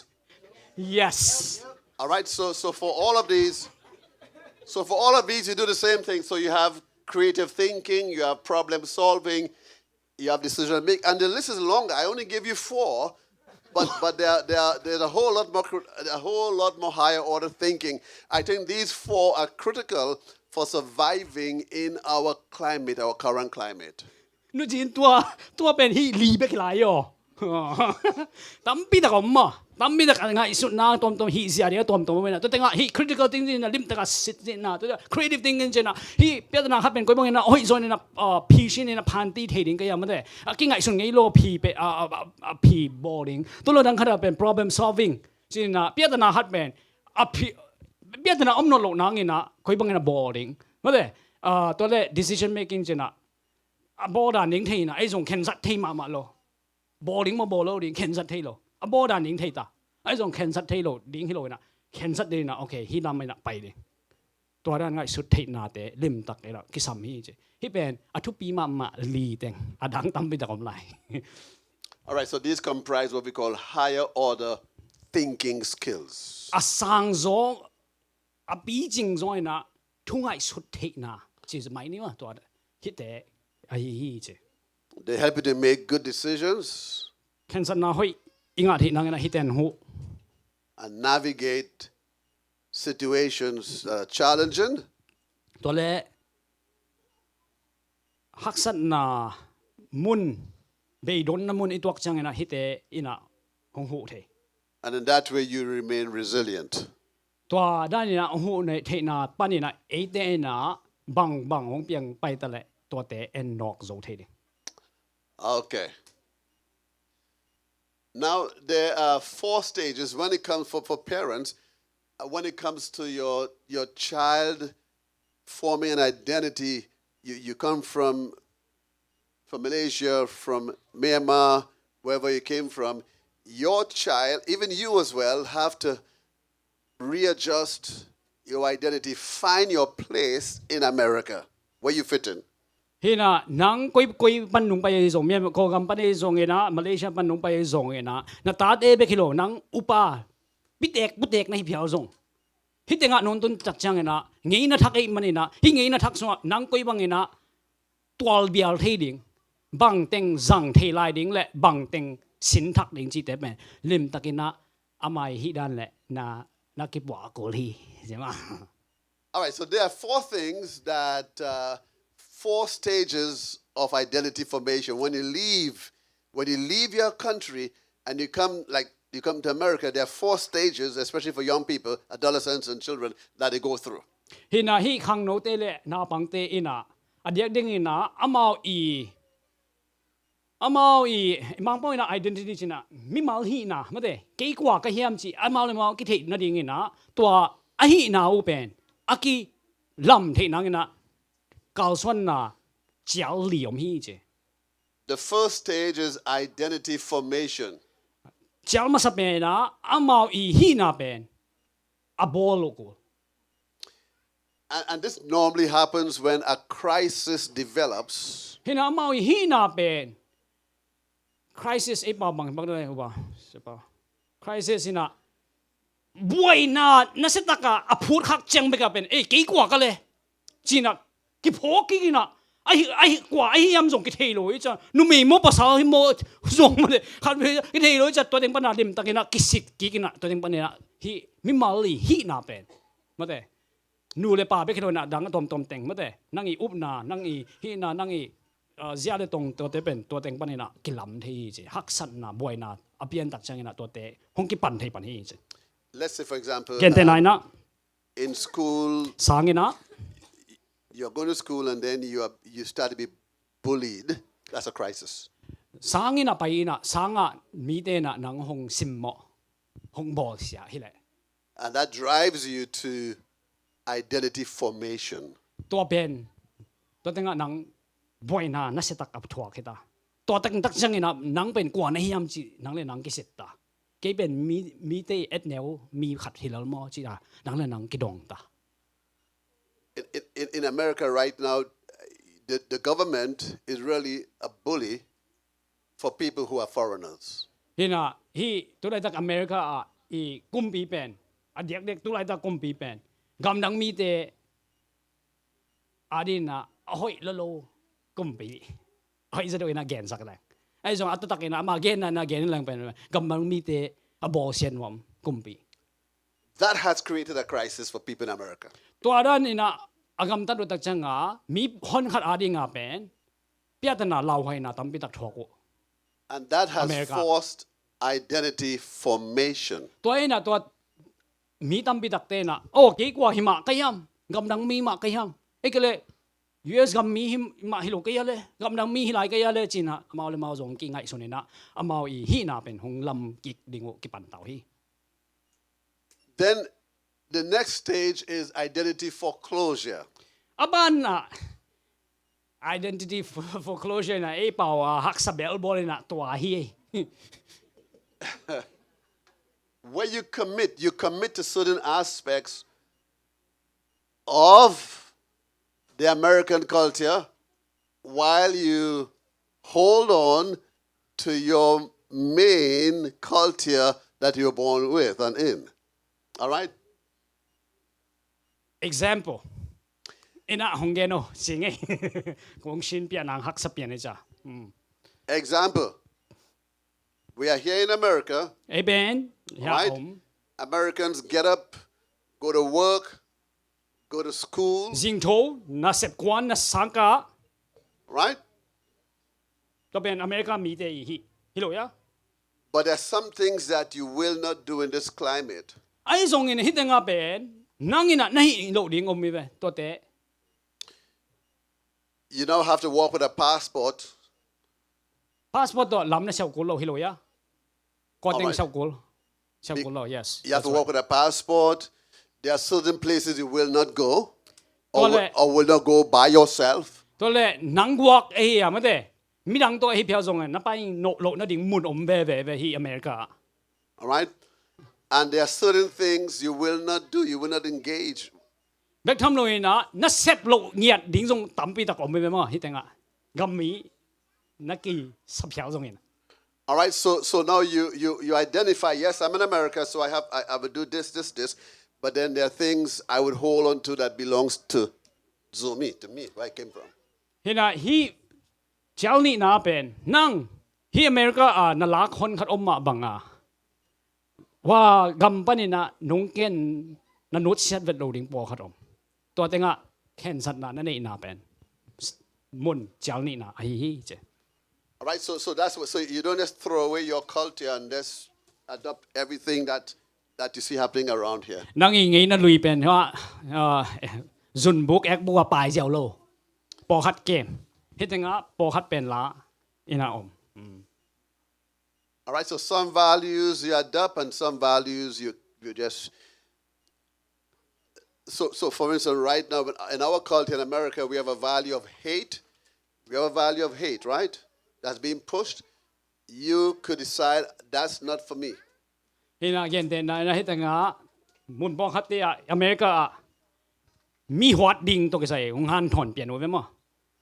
yes All right. So for all of these, So for all of these, you do the same thing. So you have creative thinking, you have problem solving, you have decision making, and the list is longer. I only gave you 4, but there's a whole lot more higher order thinking. I think these 4 are critical for surviving in our climate, our current climate. นูจีนตัวเป็นฮีลีเบกหลายอ่ะตั้มปีตะกอมอ่ะตั้มปีตะกันงาอิสุนาตัวฮีเสียเดียวตัวไม่นะตัวแต่งฮี critical thinking นะลิมตะกันสิทธิ์นะตัว creative thinking เจนะฮีเปียตนะครับเป็นคนบางอย่างนะโอ้ยส่วนนี้นะพีชินี่นะพันตีเทดิ้งก็ยังไม่ได้กิ่งไงส่วนนี้โลพีเป็นพีบอลดิ้งตัวเราดังขนาดเป็น problem solving จีนะเปียตนะครับเป็นพีเปียตนะอมนอลงนังนี่นะคนบางอย่างนะ boarding ไม่ได้ตัวเล decision making เจนะ波蘭影睇嗱，呢種其實睇麻麻咯，波領冇波咯，連其實睇咯，波蘭影睇ta，呢種其實睇咯，連起來嗱，其實你嗱 OK，希南咪嗱弊咧，ตัวนั้นไงสุดที่นาแต่เล่มตักเลยละกิสามีเจ้ที่เป็นทุกปีมาลีเต็งดังตั้มไปแต่กำไร All right, so these comprise what we call higher order thinking skills. สร้างโซ่ปีจริงโซ่นะทุกไงสุดที่นาจีสมัยนี้ว่าตัวที่แต่They help you to make good decisions แค่สันน่าห้อยอิงอาทิตย์นั่งนะฮิตเต็นหู and navigate situations that are challenging. ตัวเล่ฮักสันน่ามุนเบยดอนน่ะมุนอีตัวจังนะฮิตเตอินะหงหูเท And in that way you remain resilient. ตัวด้านนี้นะหงหูในเทน่ะปานนี้นะเอเตน่ะบังหงเปียงไปตะเละตัวเตเอ็นนอกโซเทดิ Okay. Now there are 4 stages when it comes for parents, when it comes to your child forming an identity. You come from Malaysia, from Myanmar, wherever you came from. Your child, even you as well, have to readjust your identity, find your place in America, where you fit in. ฮีน่ะนังกุยปันนุ่งไปส่งเมียโกกัมปันส่งเงนะมาเลเซียปันนุ่งไปส่งเงนะนาตาเตเบคิโลนังอุปาปิเตกบุเตกในเพียวส่งฮิตเตงะนนตุนจักจังเงนะเงี้ยนะทักไอ้มันนะฮิเงี้ยนะทักสวะนังกุยบังเงนะตัวเบียลเทดิงบังเต็งจังเทลายดิงและบังเต็งสินทักดิงจีเตเป็นลิมตะกินะอามัยฮิดันแหละนากิบวาโกลีใช่ไหม All right, so there are 4 things that 4 stages of identity formation. When you leave your country and you come to America, there are 4 stages, especially for young people, adolescents and children, that they go through. ฮินาฮิขังโนเตเลนาปังเตอินาอเดียกดิ้งอินาอามาวอีมังปอยนา identity จินะมิมาลฮีนาไม่ได้เกี่กว่าก็เฮียมจีอามาวเลยมากิเทนาดิ้งอินาตัวอหินาอุเป็นอากิลำเทนังอินา告诉那教理我们一些， The first stage is identity formation. 教嘛是边那阿毛伊希那边阿波罗个， And this normally happens when a crisis develops. 希那阿毛伊希那边 crisis 一包忙帮的好吧，是吧 ？crisis 是那，为那是那个阿普克将被个边诶几挂个嘞，真啊，佢破几那。掛陰種嘅地雷就，你未摸把手去摸用乜嘢？係咪嘅地雷就對定班啊？你唔得嘅啦，結實幾件啦，對定班嘅啦，佢咪冇嚟佢那邊，乜嘢？你嚟把俾佢哋嗱，等個tom定乜嘢？นั่งอีอุบนานั่งอี佢นานั่งอีเสียเลยตรงตัวเตเป็นตัวเต็งปันนี่นะกิลำที่จีฮักสันนะบวยนะอภิยันตัดจังนะตัวเตคงกิปันที่ปันที่จี Let's say, for example, เกณฑ์แต่ไหนนะ in school, สางนะ you're going to school and then you start to be bullied. That's a crisis. สางนะไปนะสางอ่ะมีเตนะนังหงซิมโมหงบอเสียที่แหละ And that drives you to identity formation. ตัวเป็นตัวเต็งนังบ่อยนะน่าเสียตักอับถั่วคิดตาตัวเต็งตักจังนะนังเป็นกว่าในยามจีนังเลยนังกิเสตตาเกี่เป็นมีเตเอ็ดแนวมีขัดที่เรามอจีตานังเลยนังกิดงตา In America right now, the government is really a bully for people who are foreigners. ฮีน่ะฮีตัวไรจากอเมริกาอีกุมปีเป็นอเด็กตัวไรจากกุมปีเป็นกำลังมีแต่ adin na ahoy lolo kumpi ahoy sa doon na gen sa kadang ay so ato takin na gen na gen lang pen gamang mite abortion wam kumpi That has created a crisis for people in America. to adan ina agam ta do tak changa mi hon khat adi nga pen piata na law hai na tampi tak thoko And that has America. forced identity formation. to ina to mi tampi tak te na oh ke kwa hima kayam gam dang mi ma kayam ekele US gam mi him ma hilo kaya le gam dang mi hilai kaya le china amao le mao zong ki ngai sonina amao I hi na pen hong lam ki dingo ki pan tau hi Then the next stage is identity foreclosure. aban na identity foreclosure na e pau hak sa bel bol na to hi Where you commit to certain aspects of the American culture while you hold on to your main culture that you're born with and in. All right? example ina hongeno singe kung shin pia nang hak sa pia ne cha Example. We are here in America, e ben ya right? om Americans get up, go to work, go to school, jing tho na sep kwan na sangka right? to ben america mi te hi hilo ya But there's some things that you will not do in this climate. ai zong in hitenga ben nangina nahi lo ding om mi be to te You now have to walk with a passport. passport to lam na siaw ko lo hilo ya ko teng Alright. siaw ko lo yes You have that's to walk with a passport. There are certain places you will not go Correct. or will not go by yourself. to le nang guak e ya ma de mi dang to hi piao zong na pa no lo na ding mun om be hi america All right? And there are certain things you will not do. You will not engage. bek tham lo na na sep lo nhiat ding zong tam pi ta ko me ma hi tenga gam mi na ki sa piao zong in All right, so now you identify, yes, I'm in America, so I would do this, but then there are things I would hold on to that belongs to Zomi, to me, where I came from. hina hi chal ni na pen nang hi america na la khon khat om ma banga wa gam pani na nong ken na nut set vet lo ding po khat om to tenga ken sat na na nei na pen mun chal ni na ai hi che All right, so that's what, so you don't just throw away your culture and just adopt everything that you see happening around here. nang i ngei na lui pen ha zun buk ek bu pai jiao lo po khat kem hi tenga po khat pen la ina om All right, so some values you adopt and some values you just. So for instance, right now in our culture in America, we have a value of hate. We have a value of hate, right? That's being pushed. You could decide that's not for me. hina gen den na hi tenga mun po khat ya america mi hwat ding to ke sai ung han thon pian we mo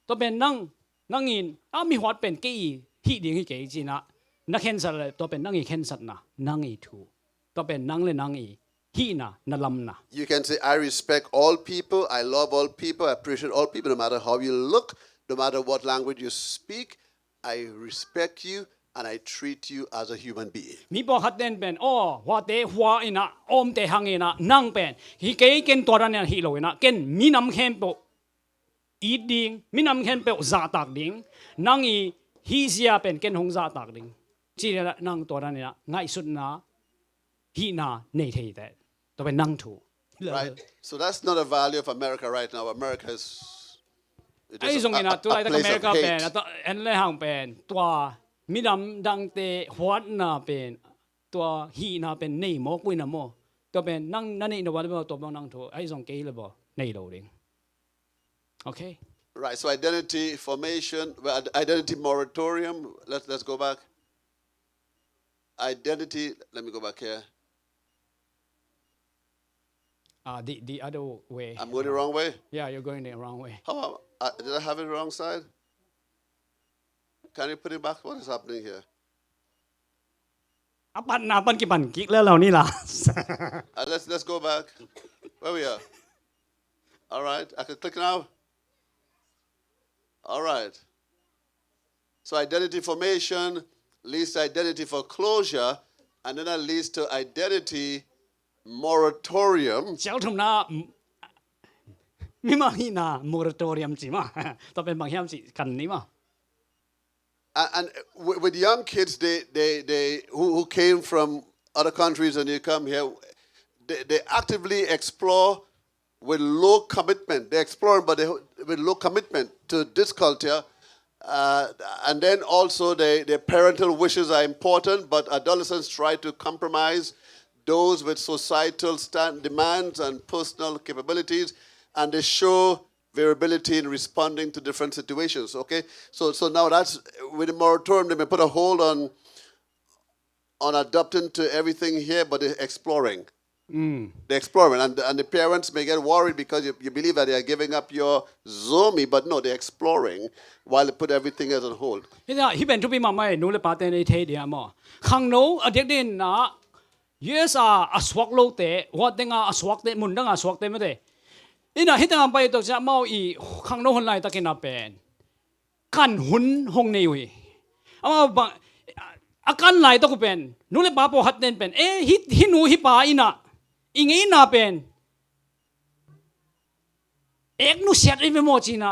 to ben nang in mi hwat pen ki hi ding hi ke ji na ken sa to pen nang i ken sat na nang i thu to pen nang le nang i hi na lam na You can say, I respect all people, I love all people, I appreciate all people, no matter how you look, no matter what language you speak, I respect you and I treat you as a human being. mi po khat den pen hwa te hwa ina om te hang ina nang pen hi ke ken to ran hi lo ina ken mi nam khen po i ding mi nam khen pe za tak ding nang i hi sia pen ken hong za tak ding chi la nang to ran ina ngai sut na hi na nei thei te to pen nang thu Right? So that's not a value of America right now. America is it ai is zong ina tu lai ta place of america pen hate. to en le hang pen to mi nam dang te hwat na pen to hi na pen nei mo kui na mo to pen nang na nei no wa bo to bang nang thu ai zong ke le bo nei lo ding okay Right, so identity formation, well, identity moratorium. Let's go back. Identity. Let me go back here. the other way I'm going the wrong way. yeah you're going the wrong way Did I have it wrong side? Can you put it back? What is happening here? ปันนาปันกี่ปันกิกแล้วเรานี่ล่ะ Let's go back. Where we are. All right, I can click now. All right. So identity formation leads to identity foreclosure, and then that leads to identity moratorium. 小同那咪嘛hi na moratorium 字嘛，特別問險字近你嘛。And with young kids, they who came from other countries and they come here, they actively explore with low commitment. They explore, but with low commitment to this culture. And then also their parental wishes are important, but adolescents try to compromise those with societal demands and personal capabilities, and they show variability in responding to different situations. Okay, so now that's with the moratorium, they may put a hold on adapting to everything here, but they're exploring. They're exploring, and the parents may get worried because you believe that they are giving up your zomi, but no, they're exploring while they put everything else on hold. 呢個呢邊都俾媽媽努力把定你睇啲啊嘛，行路啊啲啲那，yes 啊swak 路的，我定啊swak的，門登啊swak的乜的，呢個呢啲啊ไป到只貓อี行路คน嚟ตะกิน啊เป็นกันหุ่นหงนี่วิอ่ะมาอาการไหลตะกูเป็น努力把ปอหัดเด่นเป็นฮิหนูฮิป่าอีน่ะอีงี้น่ะเป็นนูเสียดอีไม่หมดจีน่ะ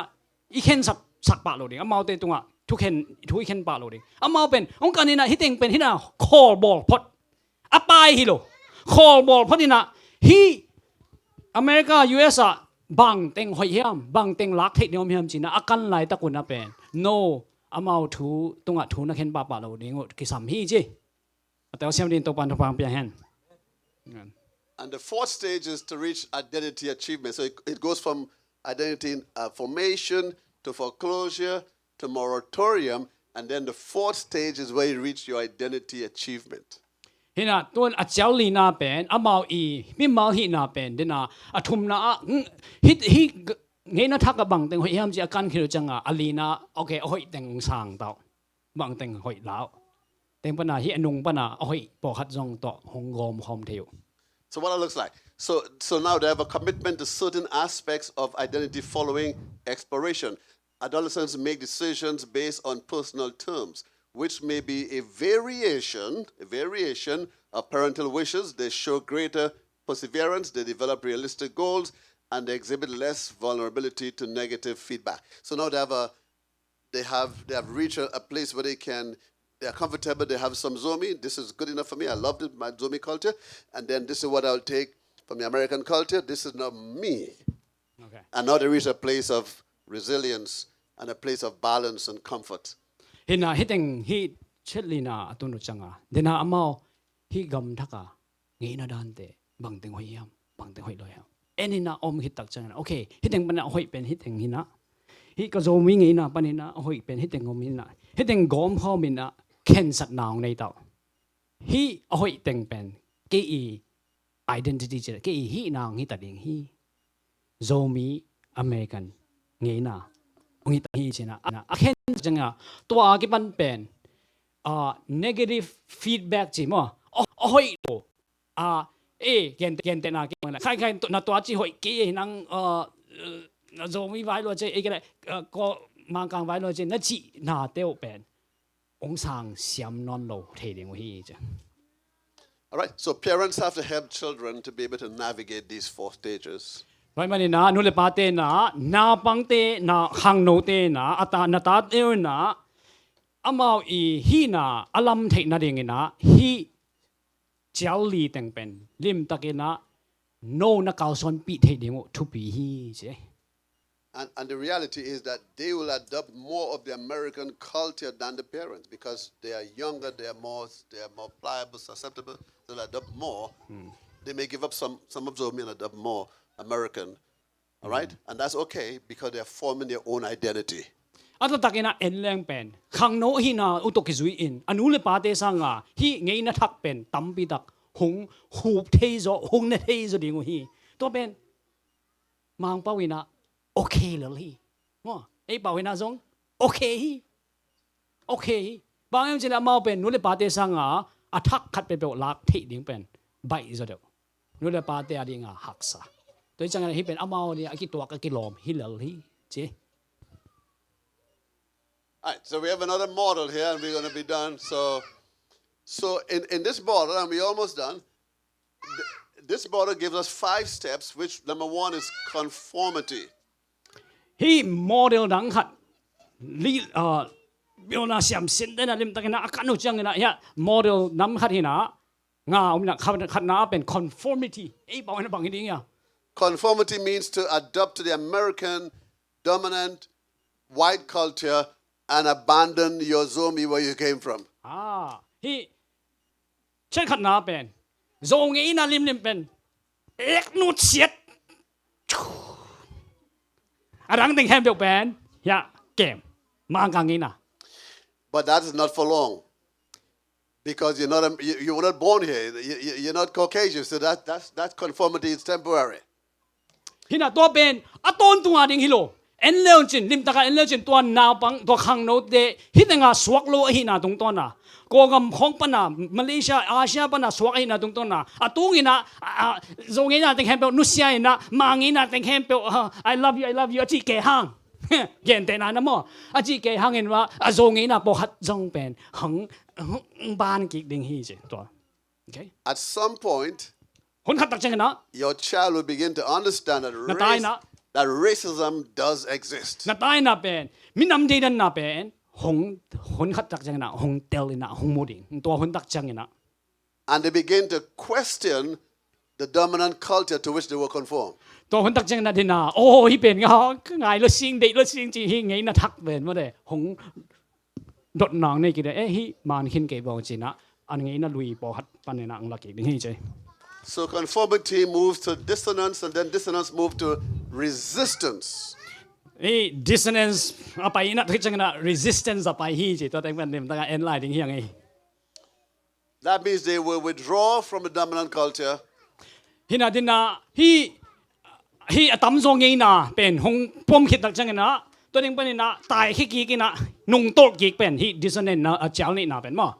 อีเข็นสักปากโลดิอ่ะมาเต็นตรงอ่ะทุกเข็นปากโลดิอ่ะมาเป็นองค์การนี่น่ะฮิเต็งเป็นฮิน่ะคอลบอลพอดอ่ะไปฮิโลคอลบอลพอดนี่น่ะฮิอเมริกา US อ่ะบังเต็งหอยเหี้ยมบังเต็งลักเทคโนโลยีจีน่ะอาการไหลตะกุนน่ะเป็น no อ่ะมาถูตรงอ่ะถูนักเข็นปากโลดิงดกิสัมฮีจีแต่ว่าเสียมดินตัวปันทุพังเปียเห็น And the fourth stage is to reach identity achievement. So it goes from identity formation to foreclosure to moratorium, and then the fourth stage is where you reach your identity achievement. เห็นอ่ะตัวอาเจ้าลีน่าเป็นอ่ะมาอีไม่มาฮีน่าเป็นเดน่ะอ่ะทุ่มน่ะฮิเงี้ยน่ะทักกับบังเต็งหอยเหี้ยมจีอาการคือจังอ่ะอาลีน่าโอเคหอยเต็งสางเต่าบังเต็งหอยแล้วเต็งปะน่ะฮิอนุงปะน่ะหอยปอขัดจงต่อหงกอมหอมเทียว So what it looks like. So now they have a commitment to certain aspects of identity following exploration. Adolescents make decisions based on personal terms, which may be a variation of parental wishes. They show greater perseverance, they develop realistic goals, and they exhibit less vulnerability to negative feedback. So now they have reached a place where they're comfortable, they have some zomi. This is good enough for me. I loved it, my zomi culture. And then this is what I'll take from the American culture. This is not me. Okay. And now they reach a place of resilience and a place of balance and comfort. เห็นอ่ะฮิเต็งฮิเช็ดลีน่าตุนุจังอ่ะเดน่ะอามาฮิกำทักอ่ะงี้น่ะดันเตบังเต็งหอยยามบังเต็งหอยลอยอ่ะนี่น่ะอมฮิตักจังอ่ะโอเคฮิเต็งปะน่ะหอยเป็นฮิเต็งฮิน่ะฮิก็โซมิงี้น่ะปะนี่น่ะหอยเป็นฮิเต็งอมฮิน่ะฮิเต็งกอมข้อมิน่ะเข็นสัตว์นาวในเต่าฮิหอยเต็งเป็นกี่ identity เจกี่ฮินางฮิตัดเองฮิโซมิอเมริกันงี้น่ะองค์ที่เจนะอ่ะเห็นจังอ่ะตัวกี่ปันเป็นnegative feedback จีมั้งโอ้ยเกณฑ์แต่น่ะเกณฑ์น่ะใครน่ะตัวจีหอยกี่นังโซมีไว้เลยเจก็เลยก็มังกังไว้เลยเจนั่นจีน่าเตี้ยวเป็นองค์สังเสียมนอนโลเทียงวิจ้ะ All right, so parents have to help children to be able to navigate these four stages. ไว้มานี่นะนู่นเลยปาเตนะนาปังเตนะหังโนเตนะอัตานาตาเตนะอามาอีฮีนะอลัมเทนะเดงนะฮีเจ้าลีแตงเป็นลิมตะเกนะโนนักเอาสอนปีเทเดงทุปีฮีเจ And the reality is that they will adopt more of the American culture than the parents because they are younger, they are more pliable, susceptible. They'll adopt more. They may give up some of them and adopt more American. All right? And that's okay because they're forming their own identity. อัตตะกินะเอ็นแรงเป็นขังโนฮีนาอุตกิจุยอินอนุเลปาเตสังอ่ะฮีเงยนะทักเป็นตั้มปีตักหงหูเทโซหงเนเทโซดิงฮีตัวเป็นมังปาวินะโอเคเลยฮีว่าไอ้ปาวินะซงโอเคฮีโอเคฮีบางอย่างจะละมาเป็นนุเลปาเตสังอ่ะอัทักขัดเป็นเปลลักที่ดิงเป็นใบโซเดียวนุเลปาเตอดิงอ่ะหักซะตัวจังไงฮีเป็นอามาเนี่ยกิตัวกิลอมฮีเลยฮีเจ All right, so we have another model here, and we're going to be done. So in this model, and we're almost done, this model gives us 5 steps, which number 1 is conformity. Hi model dang khat li biểu na siam sin den lim takin na akanu chang na ya model nam khat hina nga na khat na pen conformity ei baw na bang ding ya. Conformity means to adopt to the American dominant white culture and abandon your zombie where you came from. Hi chen khat na pen zo ngei na lim pen ek nut siet arang ding hem bel pen ya game mang kang ngei na. But that is not for long, because you were not born here. You're not Caucasian, so that conformity is temporary. Hina to pen aton tunga ding hilo en leon chin lim taka en leon chin tuan na pang to khang no de hitenga swak lo hina tung to na ko gam khong pa na Malaysia Asia pa na swak hina tung to na atung ina zong ina teng hempel nusia ina mang ina teng hempel I love you achi ke hang gen te na na mo achi ke hang in wa zong ina po hat zong pen hang ban ki ding hi je to okay At some point, hun khat tak chang na your child will begin to understand that racism does exist. na tai na pen minam de dan na pen hun khat tak chang na hong tel ina hong moding to hun tak chang ina And they begin to question the dominant culture to which they were conformed. to hun tak chang na din na oh hi pen nga ngai lo sing chi hi ngai na thak pen mo de hong dot nang nei ki de hi man khin ke bo chi na an ngai na lui po hat pan na ang laki ding hi che. So conformity moves to dissonance, and then dissonance moves to resistance. Dissonance apai na thik chang na resistance apai hi che to teng pen nim ta en lai ding hi ngai. That means they will withdraw from the dominant culture Hina din na hi atam zo ngai na pen hong pom khit tak chang na to ding pen na tai khi ki na nung to ki pen hi dissonance na a chal ni na pen mo.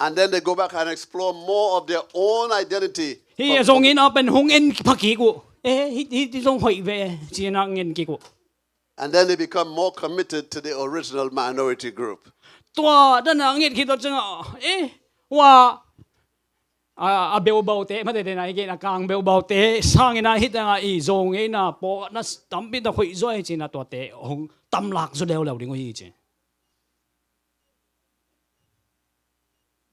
and then they go back and explore more of their own identity. Hi zo ngai na pen hong en phaki ku hi zong hoi ve chi na ngen ki ku. And then they become more committed to the original minority group. Tua dan na nget ki to chang wa a bel bau te ma de na ge na kang bel bau te sang ina hit na I zo ngai na po na tam pi da khoi zo chi na to te hong tam lak zo leo ding hi chi.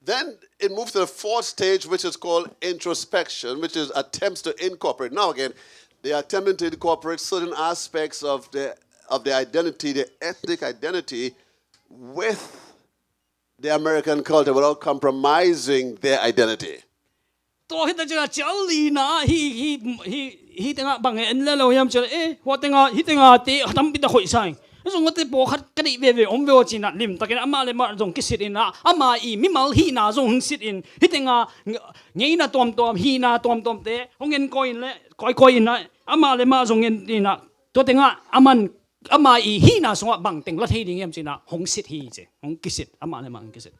Then it moves to the 4th stage, which is called introspection, which is attempts to incorporate. Now again, they are attempting to incorporate certain aspects of the identity, the ethnic identity, with the American culture without compromising their identity. To hit na chal li na hi tenga bang en la lo yam chal wa tenga hi tenga ti tam pi da khoi sai. Zong te po khat ka di ve om ve chi na lim takin ama le ma zong kisit in na ama I mi mal hi na zong sit in hi tenga ngei na tom hi na tom te hong en coin le koi in na ama le ma zong en na to tenga aman ama I hi na song bang teng la thei ding yam chi na hong sit hi che hong kisit ama le ma kisit.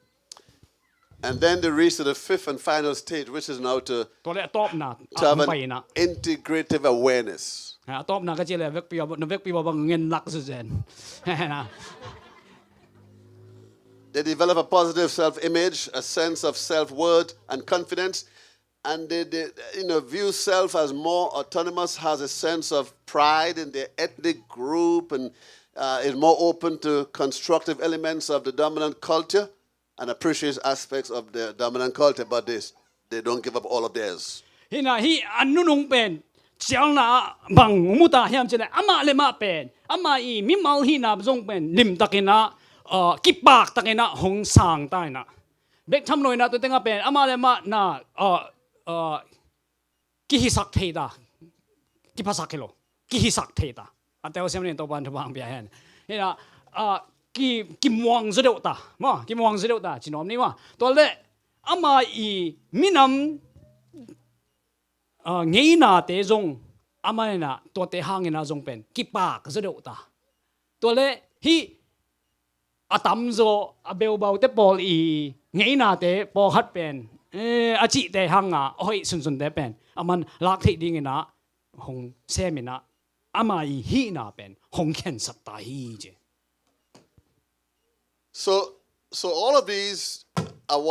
And then they reach to the 5th and final stage, which is now to To le top na have pai an na integrative awareness. top na ka chi le vek pi bang ngen lak su zen na. They develop a positive self-image, a sense of self-worth and confidence, and they view self as more autonomous, has a sense of pride in their ethnic group, and is more open to constructive elements of the dominant culture and appreciates aspects of the dominant culture, but they don't give up all of theirs. Hina hi anu nung pen chiang na bang muta hiam chene ama le ma pen ama I mi mal hi na zong pen lim takina ki pak takina hong sang tai na bek tham noi na to tenga pen ama le ma na ki hi sak thei da ki pa sak kilo ki hi sak thei da atel sem ne to ban to bang bia hen hina ki muang zedeu ta ma ki muang zedeu ta chinom ni ma to le ama I minam ngei na te zong ama na to te hangin na zong pen ki pa ka zedeu ta to le hi atam zo abel bau te pol I ngei na te po hat pen a chi te hanga hoi sun te pen aman lak thei ding na hong semina ama I hi na pen hong ken sat ta hi je. so all of these are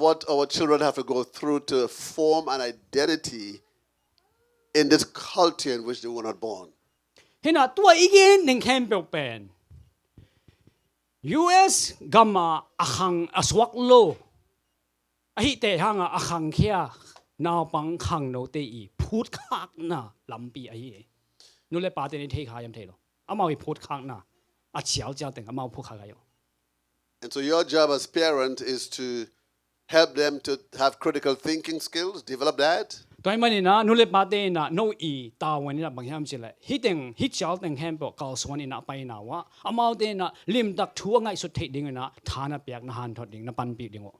what our children have to go through to form an identity in this culture in which they were not born. เห็นอ่ะตัวอีกเองหนึ่งแคมเปญเป็น US กัมมาอาคังอสวักโลอหิเตหังอาคังเคียนาวปังคังโนเตอีพูดคักนะลำปีอหินู่นเลยปาเตนิเทขายำเทโลอามาวิพูดคักนะอาเฉียวเจ้าแต่งอามาพูดคักกันอยู่ And so your job as parent is to help them to have critical thinking skills, develop that. ตัวมันนี่นะนู่นเลยปาเตนะโนอีตาวันนี่นะบางอย่างสิเลยฮิตเต็งฮิตเจ้าแต่งแฮมบอกเกาสวนนี่นะไปนะว่าอามาเตนะลิมตักทั่วง่ายสุดเทดิ่งนะฐานะเปียกนะหันทอดดิ่งนะปันปีดิ่งวะ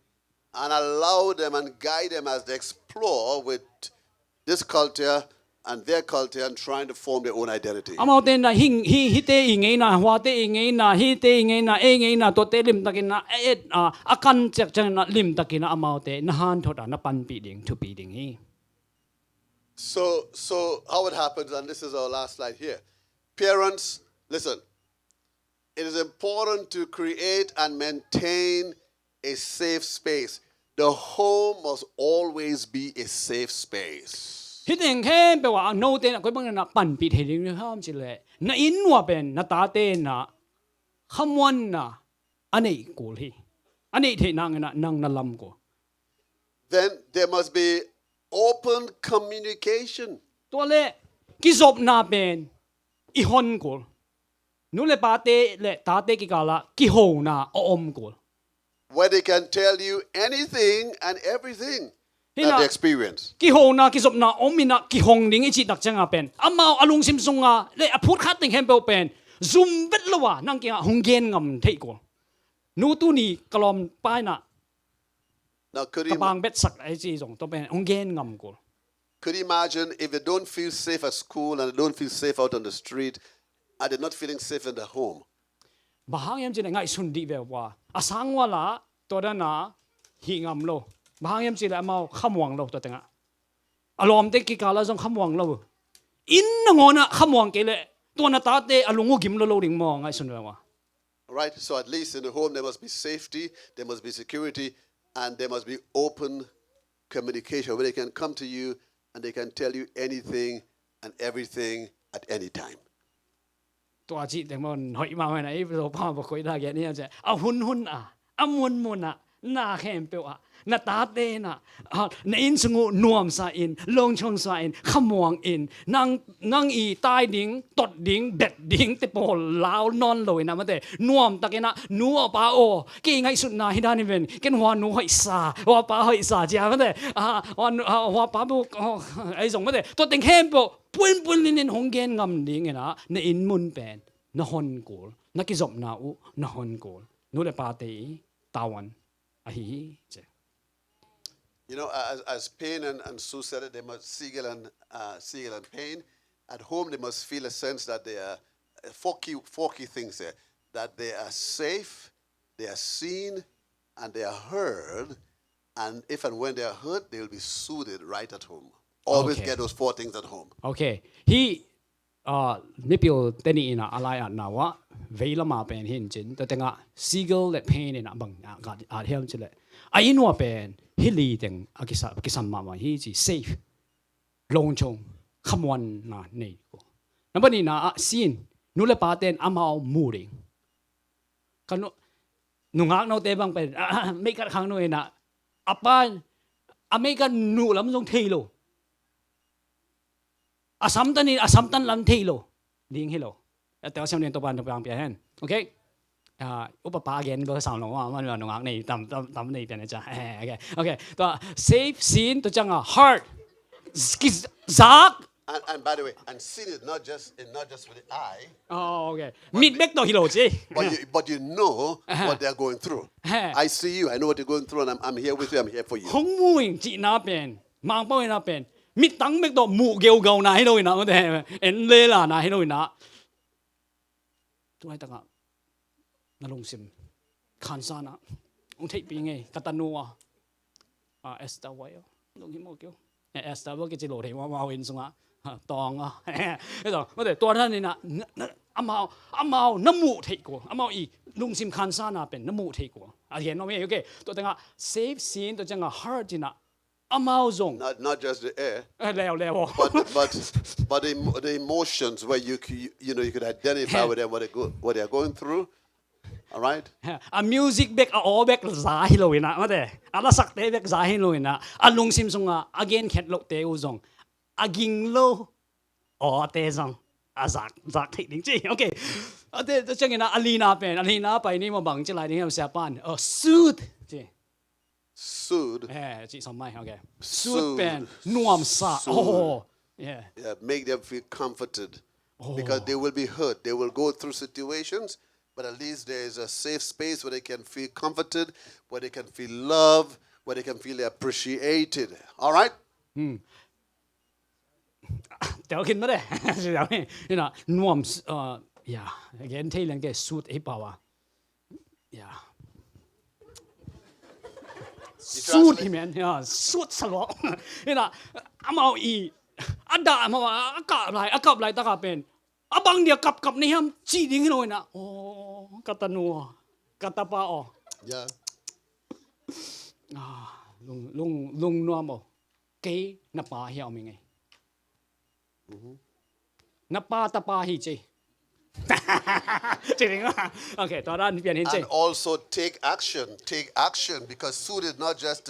And allow them and guide them as they explore with this culture and their culture and trying to form their own identity. อามาเตนะฮิเตอิงไงนะหัวเตอิงไงนะฮิเตอิงไงนะเองไงนะตัวเตลิมตะกินนะอากันจากจังนะลิมตะกินนะอามาเตนะหันทอดนะปันปีดิ่งทุปีดิ่งฮี So how it happens, and this is our last slide here. Parents, listen. It is important to create and maintain a safe space. The home must always be a safe space. ฮิตเองแค่แปลว่าโนเตนะก็บางนะปันปีเทดิ่งนี่ห้ามสิเลยนะอินว่าเป็นนะตาเตนะคำวันนะอันนี้กูเลยอันนี้เทนังนะนังนะลำกู Then there must be open communication. ตัวเล่กิจบนาเป็นอีฮอนกูนู่นเลยปาเตเล่ตาเตกิกาละกิโหนาอมกู Where they can tell you anything and everything that they experience. กิโหนากิจบนาอมินะกิหงดิ่งอิจิตักจังอาเป็นอามาอลุงซิมซุงอาเล่อพูดคัดติงเฮมเปลเป็นซุมเวทละวะนั่งกิงหงเกนงำเทกูนู่ตูนี่กลอมป้ายนะ Now, กระบางเบ็ดสักไอ้จีส่งตัวเป็นหงเกนงำกู could you imagine if they don't feel safe at school and they don't feel safe out on the street, and they're not feeling safe in the home? บางยามจีนง่ายสุดดีแบบว่าอาสังวะละตัวนั้นนะหิงำโลบางยามจีนละมาขมวงโลตัวเต็งอ่ะอารมณ์เด็กกิกาละจงขมวงโลอินนงอนะขมวงเกลตัวนั้นตาเตอารมณ์กิมโลดิ่งมองง่ายสุดแบบว่า Right? So at least in the home there must be safety, there must be security, and there must be open communication where they can come to you and they can tell you anything and everything at any time. ตัวจีแต่มันหอยมาไหนเราพ่อบอกคุยได้แค่นี้จะเอาหุ่นอ่ะเอามุนอ่ะหน้าแคมเปียวอ่ะหน้าตาเตน่ะในอินสงูนวมสาอินลงชงสาอินขมวงอินนั่งอีใต้ดิ่งตดดิ่งเบ็ดดิ่งติโปลาวนอนลอยนะมันแต่นวมตะกี้นะนัวป้าโอกี่ไงสุดนาฮิดานิเวนกันหัวนัวหอยสาว่าป้าหอยสาจ้ามันแต่ว่าป้าบุกไอ้ส่งมันแต่ตัวติงแคมเปียวปุ่นลินหงเกนงำดิ่งนะในอินมุนเป็นนฮอนกูนักกิจบนาอุนฮอนกูนู่นเลยปาเตตาวันอ่ะฮีเจ You know, as Payne and Sue said it, they must Siegel and Payne. At home, they must feel a sense that they are four key things there: that they are safe, they are seen, and they are heard. And if and when they are heard, they will be soothed right at home. Always Okay. get those four things at home. โอเคฮีนี่เปียวเตนี่นะอะไรอ่ะนะวะเวลามาเป็นเห็นจริงแต่แต่งอ่ะซีเกิลและเพนเนี่ยนะบางอย่างก็อาจเห็นจริงเลยไอ้นัวเป็นฮิลีเต็งอากิสัมมาว่าฮีจีเซฟลงชงขมวันนะนี่กูนั่นเป็นนี่นะซีนนู่นเลยปาเต็นอามาเอามูริงกันนุ่งฮักเราเตะบางเป็นไม่กัดครั้งนู้นนะอาป้าอเมริกันนู่นแล้วมันต้องเทโลอาสัมตันลำทีโลลิงฮิโลแต่ว่าเช้านี้ตัวบ้านตัวบางเปลี่ยนโอเคอุปปาเกนเบอร์สามลงว่ามันว่าหนุ่งนี่ตำนี่เปลี่ยนนะจ๊ะโอเคตัว safe scene ตัวจังอ่ะ heart ซัก And by the way, and sin is not just with the eye. โอเคมิดเบกตัวฮิโลจี But you know what they're going through. I see you. I know what you're going through, and I'm here with you. I'm here for you. ห้องมูอิงจีน่าเป็นมังเป้าอิน่าเป็นมิดตั้งเบกตัวมูเกลเกลนะฮิโลอิน่ามันแต่เอ็นเลล่านะฮิโลอิน่าตัวไอ้ตั้งอ่ะนั่งลงซิมขันซานะองค์เทปีไงกัตนัวเอสตาไว้ลงหิมโอเกลเอสตาว่ากิจิโลเทว่ามาวินสงะตองอ่ะไอ้ตัวมันแต่ตัวท่านนี่นะ amau namu thei ko amau I lungsim khansa na pen namu thei ko again no me okay to tanga save scene to changa heart ina amau zong Not just the air, leo but the emotions where you could identify with them what they're going through. All right. a music back a all back za hi loina ma de ala sak te back za hi loina a lungsim sunga again khet lo te u zong aging lo o te zong a zak thei ding chi okay ate changina alina pai ni mo bang chi lai ding sa pan suit chi Soothe. chi som mai okay Soothe. suit pen nuam sa oh yeah Yeah, make them feel comforted because they will be hurt. They will go through situations, but at least there is a safe space where they can feel comforted, where they can feel loved, where they can feel appreciated. All right? Tao kin ma de you know nuam yeah again thei lang ke suit e pawa yeah suit hi man yeah suit salo you know amau I ada ma akap lai ta ka pen abang dia kap ni ham chi ding loi na oh katanu katapa o Yeah. lung nuam o ke na pa hiao mi ngai na pa ta pa hi chi chỉ okay tao đã biến hình And also take action. Take action because soothe is not just,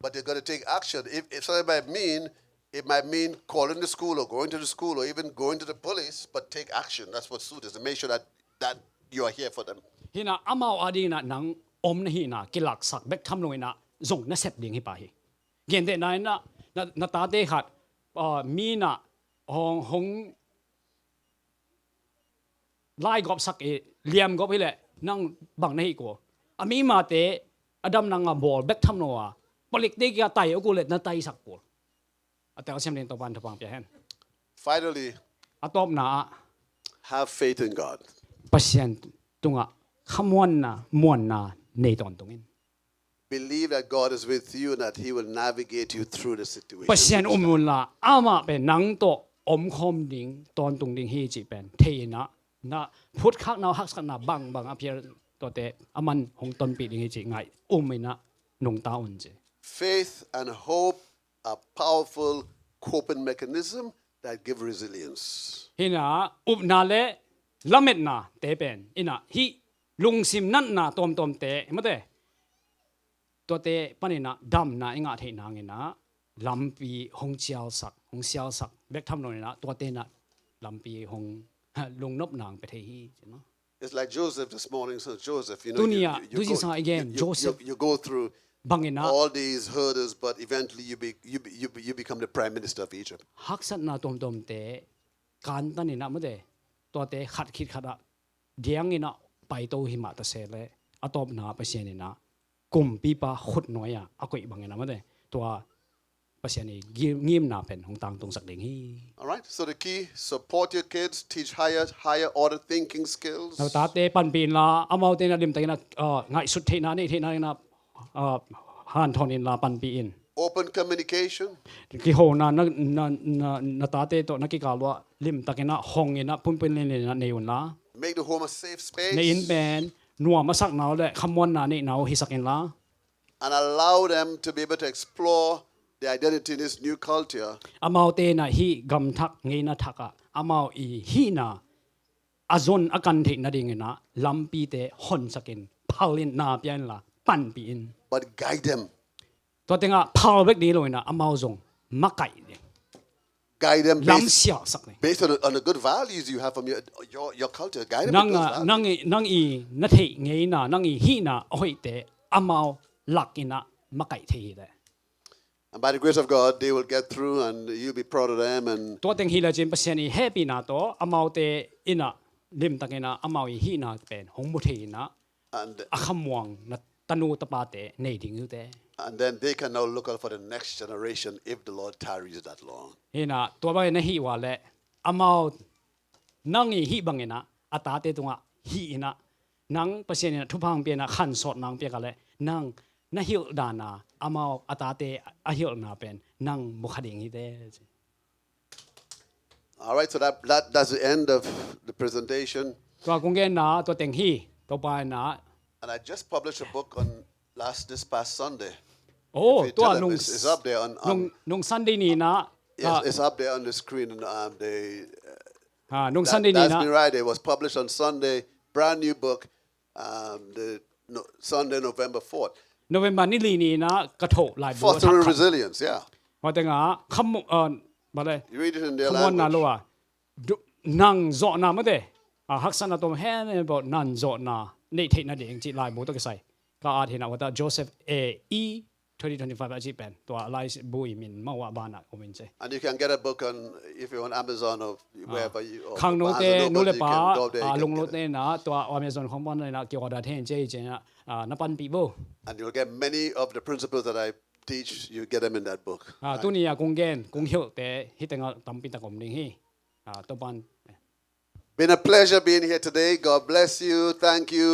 but they're going to take action. If something it might mean calling the school or going to the school or even going to the police, but take action. That's what soothe is. To make sure that you are here for them. hi na amau adi na nang om na hi na kilak sak bek tham loi na zong na sep ding hi pa hi gen de na ta de khat mi na hong lai gop sak e liam gop hi le nang bang na hi ko ami ma te adam nang a bol bek tham no wa polik de ga tai o ko le na tai sak ko atel sem den to ban thapang pya hen Finally, atop na have faith in God. pasien tunga khamwan na mon na nei ton tungin Believe that God is with you and that He will navigate you through the situation. pasien umul la ama pe nang to om khom ding ton tung ding hi chi pen theina na phut khak naw hak sak na bang appear to te aman hong ton pi ding hi chi ngai umina nong ta un je Faith and hope are powerful coping mechanism that give resilience. hina up na le lamet na te pen ina hi lungsim nan na tom te mate to te panina dam na inga the na ngina lampi hong xiao sak bek tham no na to te na lampi hong lung nop nang pe the hi no It's like Joseph this morning. So Joseph, Dunia, Dunia sang again, Joseph. You go through bangina all these hurdles, but eventually you become the prime minister of Egypt. haksat na tom te kan ta ni na made to te khat khit khada diang ina pai to hi ma ta se le atop na pasien ina kum pi pa khut noya akoi bangena made to pasien ni ngim na pen hong tang tung sak ding hi All right. So the key: support your kids, teach higher order thinking skills. na ta te pan pin la amau te na lim ta na ngai sut the na na han thon in la pan pi in Open communication. ki ho na ta te to na ki ka lo lim takena hong ina pum pin le na neun la Make the home a safe space. nei in ben nuwa masak naw le khamon na nei naw hi sakin la And allow them to be able to explore their identity in this new culture. amau te na hi gam thak ngei na thaka amau I hi na azon akan the na ding na lampi te hon sakin phalin na pian la pan pi in But guide them. to tenga phal bek di loina amau zong makai de Guide them lam sia sak ne based on the good values you have from your culture. Guide them with those values. nang I na the ngei na nang I hi na hoi te amau lakina makai the de And by the grace of God, they will get through and you'll be proud of them. And to teng hila jin pasien I happy na to amau te ina lim takena amau I hi na pen hong mu the na and akhamwang na tanu tapate nei ding yu te and then they can now look out for the next generation if the Lord tarries that long. hina to ba na hi wa le amau nang I hi bangena ata te tunga hi ina nang pasien na thupang pe na khan sot nang pe ka le nang na hil dana amau ata te a hil na pen nang mukhading hi te All right, so that's the end of the presentation. ตัวกงเกนนะตัวเต็งฮีตัวปลายนะ And I just published a book on this past Sunday. โอ้ If you ตัว tell them, ลุง it's up there ลุงซันดีนี่นะ yes, it's up there on the screen. And, ลุงซันดีนี่ that's นะ been right. It was published on Sunday, brand new book, Sunday, November 4th. โนเวมบานี่ลีนี่นะกระโถหลายบัว Fostering resilience, yeah. ว่าแต่งาคำมาเลย You read it in their ขมวนนา language. ลัวนังโจนาไม่ได้ฮักษณะตัวแห่เนี่ยบอกนันโจนาในเทคนาเดียงจีลายบัวตัวก็ใส่ก็อาจเห็นว่าโจเซฟA.E. 2025อาชีพเป็นตัวลายบุยมินมาว่าบ้านอ่ะผมเป็นใจ And you can get a book if you're on Amazon or wherever you or ข้างโน้ต Barnes เต้ and นู้ Noble, เลย you ป้า can go there, you ล can งรถ get เต้ it. นะตัวอเมซอนของบ้านเลยนะเกี่ยวกับเทนเจเจนะนับปันปีโบ And you'll get many of the principles that I teach, you get them in that book. ตัวนี้กงเกนกงเหี่ยวแต่ฮิตแต่งตั้มปีตะกอมนิ่งฮีตัวบ้าน Been a pleasure being here today. God bless you. Thank you.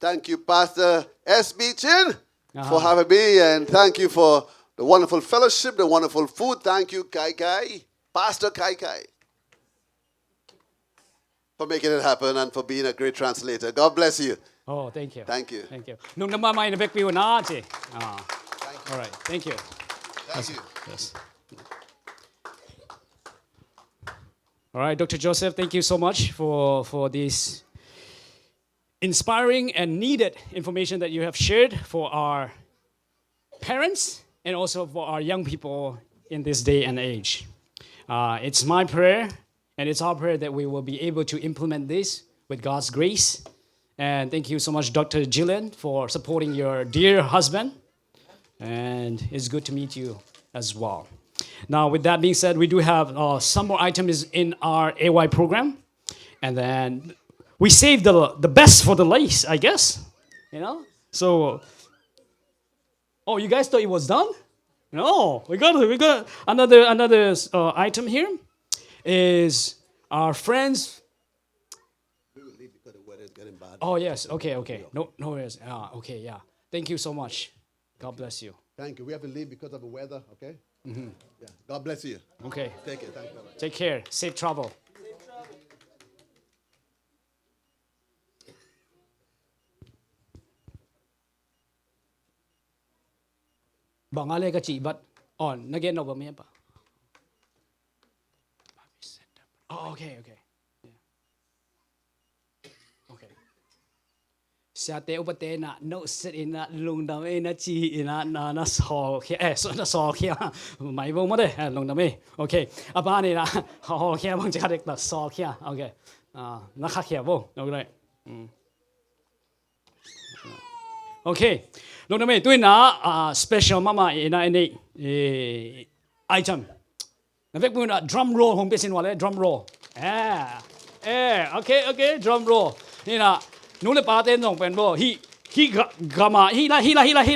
Thank you, Pastor S.B. Chin, for having me. And thank you for the wonderful fellowship, the wonderful food. Thank you, Kai Kai, Pastor Kai Kai, for making it happen and for being a great translator. God bless you. โอ้ thank you Thank you. thank you นุ่งน้ำมาใหม่ในเบกวิวนะเจalright thank you Thank you. yes alright Dr. Joseph thank you so much for this inspiring and needed information that you have shared for our parents and also for our young people in this day and age. It's my prayer and it's our prayer that we will be able to implement this with God's grace. And thank you so much, Dr. Gillian, for supporting your dear husband. And it's good to meet you as well. Now, with that being said, we do have some more items in our AY program. And then we saved the best for the last, I guess. You know? So, oh, you guys thought it was done? No, we got another item here. Is our friends. Oh yes, okay. No worries. Okay, yeah. Thank you so much. God bless you. Thank you. We have to leave because of the weather, okay? Mm-hmm. Yeah. God bless you. Okay. Take it. Thank you. Take care. Safe travel. Bangale ka chi but on again over me pa. Oh, okay. Yeah. Okay. Sa te upate na no sit in na lung dam e na chi ina na so khe so na so khe mai bo mo de lung dam e. Okay. Apa ni na ho khe bang cha dek ta so khe. Okay. Na kha khe bo. Okay. Okay. Lung dam e tu na special mama ina ini item. Na vek mu na drum roll hong pesin wale drum roll. Okay, drum roll. Ni na nu le pa ten jong pen bo hi gama hi la na hi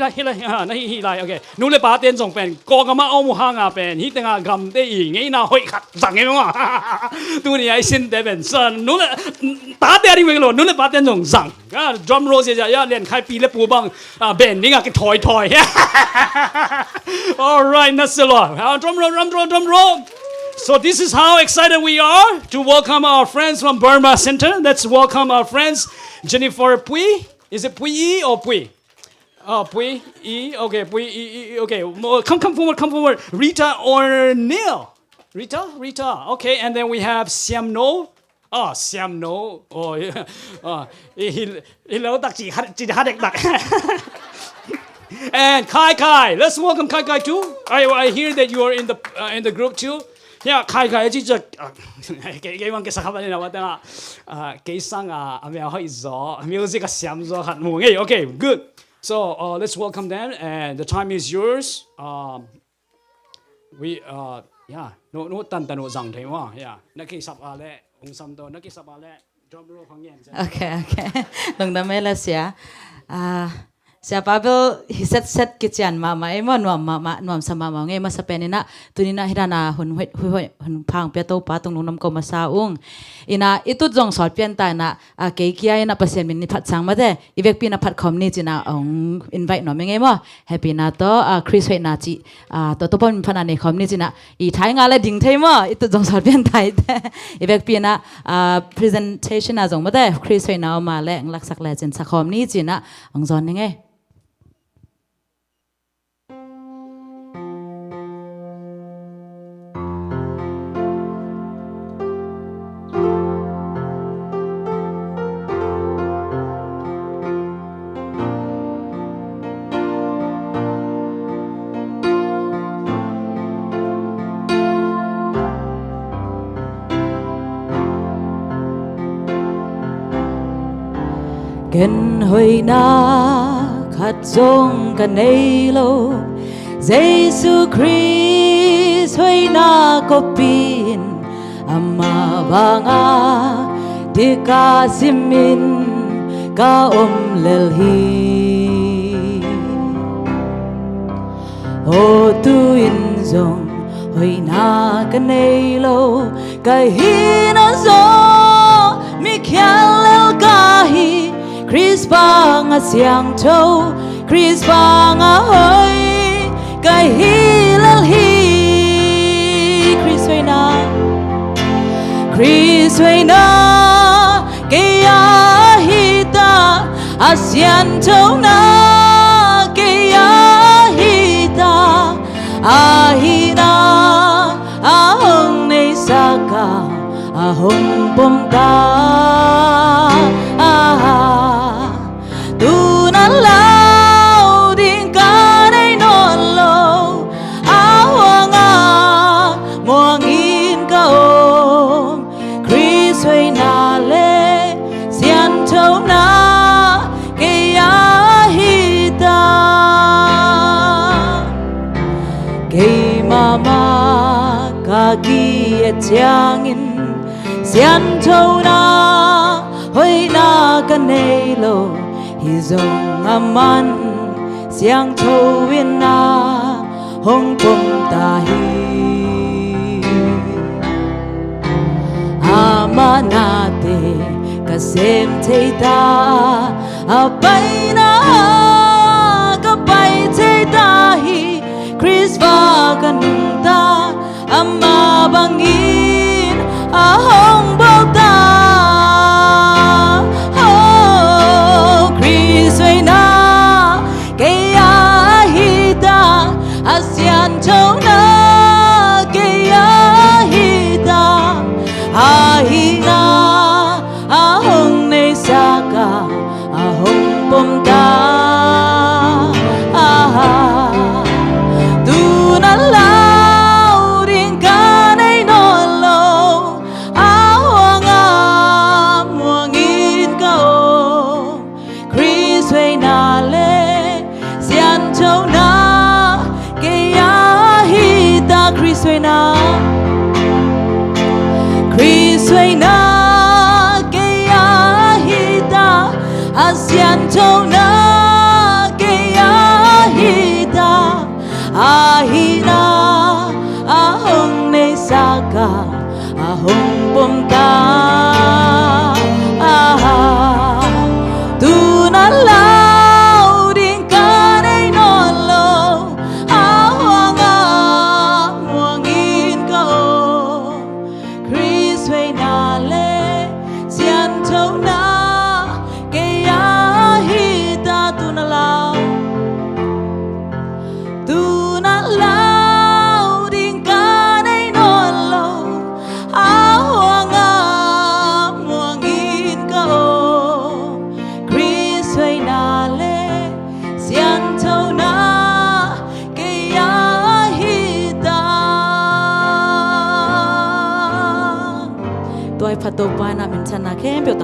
lai okay. Nu le pa ten jong pen ko gama o mu hanga pen hi tenga gam te yi ngei na hoi khat sang e ma. Tu ni ai sin de ben son nu le ta te ri we lo nu le pa ten jong sang. Drum roll se ja ya len khai pi le pu bang ben ni ga ke thoi. All right, that's a lot. Drum roll. So this is how excited we are to welcome our friends from Burma Center. Let's welcome our friends Jennifer Pui. Is it Pui E or Pui? Pui E. Okay, Pui E. Okay, come forward. Rita O'Neill. Rita. Okay, and then we have Siam No. Siam No. Oh, yeah. He lo tak chi hadek tak. And Kai. Let's welcome Kai too. I hear that you are in the group too. Yeah, Kai chỉ cho cái mong cái sao vậy nào mà cái sang hơi gió music cái xiêm gió hạt mù nghe. Okay, good. So let's welcome them and the time is yours. We no tan no zang thế mà yeah. Nó cái sắp ale ông sam đó nó cái sắp ale drum roll phong yan. Okay. Lung da mela sia. Siapa Bill set kitchen mama emo nuam sama mau ngai masa penina tunina hirana hun phang pe to pa tung nam ko masaung ina itu jong sor pian ta na ke kia ina pasien min ni phat sang ma de ivek pi na phat khom ni china ong invite no mengai mo happy na to Chris hoi na chi to pon phana ne khom ni china I thai nga la ding thai mo itu jong sor pian thai de ivek pi na presentation a jong ma de Chris hoi na ma le lak sak le chen sa khom ni china ong zon ngai Ken hoi na khat zong kan nei lo Jesus Christ hoi na ko pin ama banga dika simin ka lel hi o tu in zong hoi na kan nei lo ka hi na zo mi khyal ka hi Chris banga siang châu Chris banga hoi cái hi lal hi Chris way na cái hi ta asian châu na cái hi ta hi na hong nei saka hong bom ta tu na lao ding ka nei non lo awang muang in ka om Chris way na le sian châu na ke hi ta ke mama ka gi chang in sian châu na hoi na ka nei lo hi zong aman siang châu win na hong pom ta hi ama na te ka sem thei ta pai na ka pai thei ta hi Chris va ka nung ta ama bangin hong bo ta asian châu na ke hi ta hi na hong nei saka hong pom ta tu na lao ding ka nei non lo awang muang in ka om Chris way na le sian châu na Chris way na ke hi ta asian châu na ke hi ta hi na hong nei saka hong pom ta tu na lao ding ka nei non lo tôi phát đồ ba na mình chân na khem biểu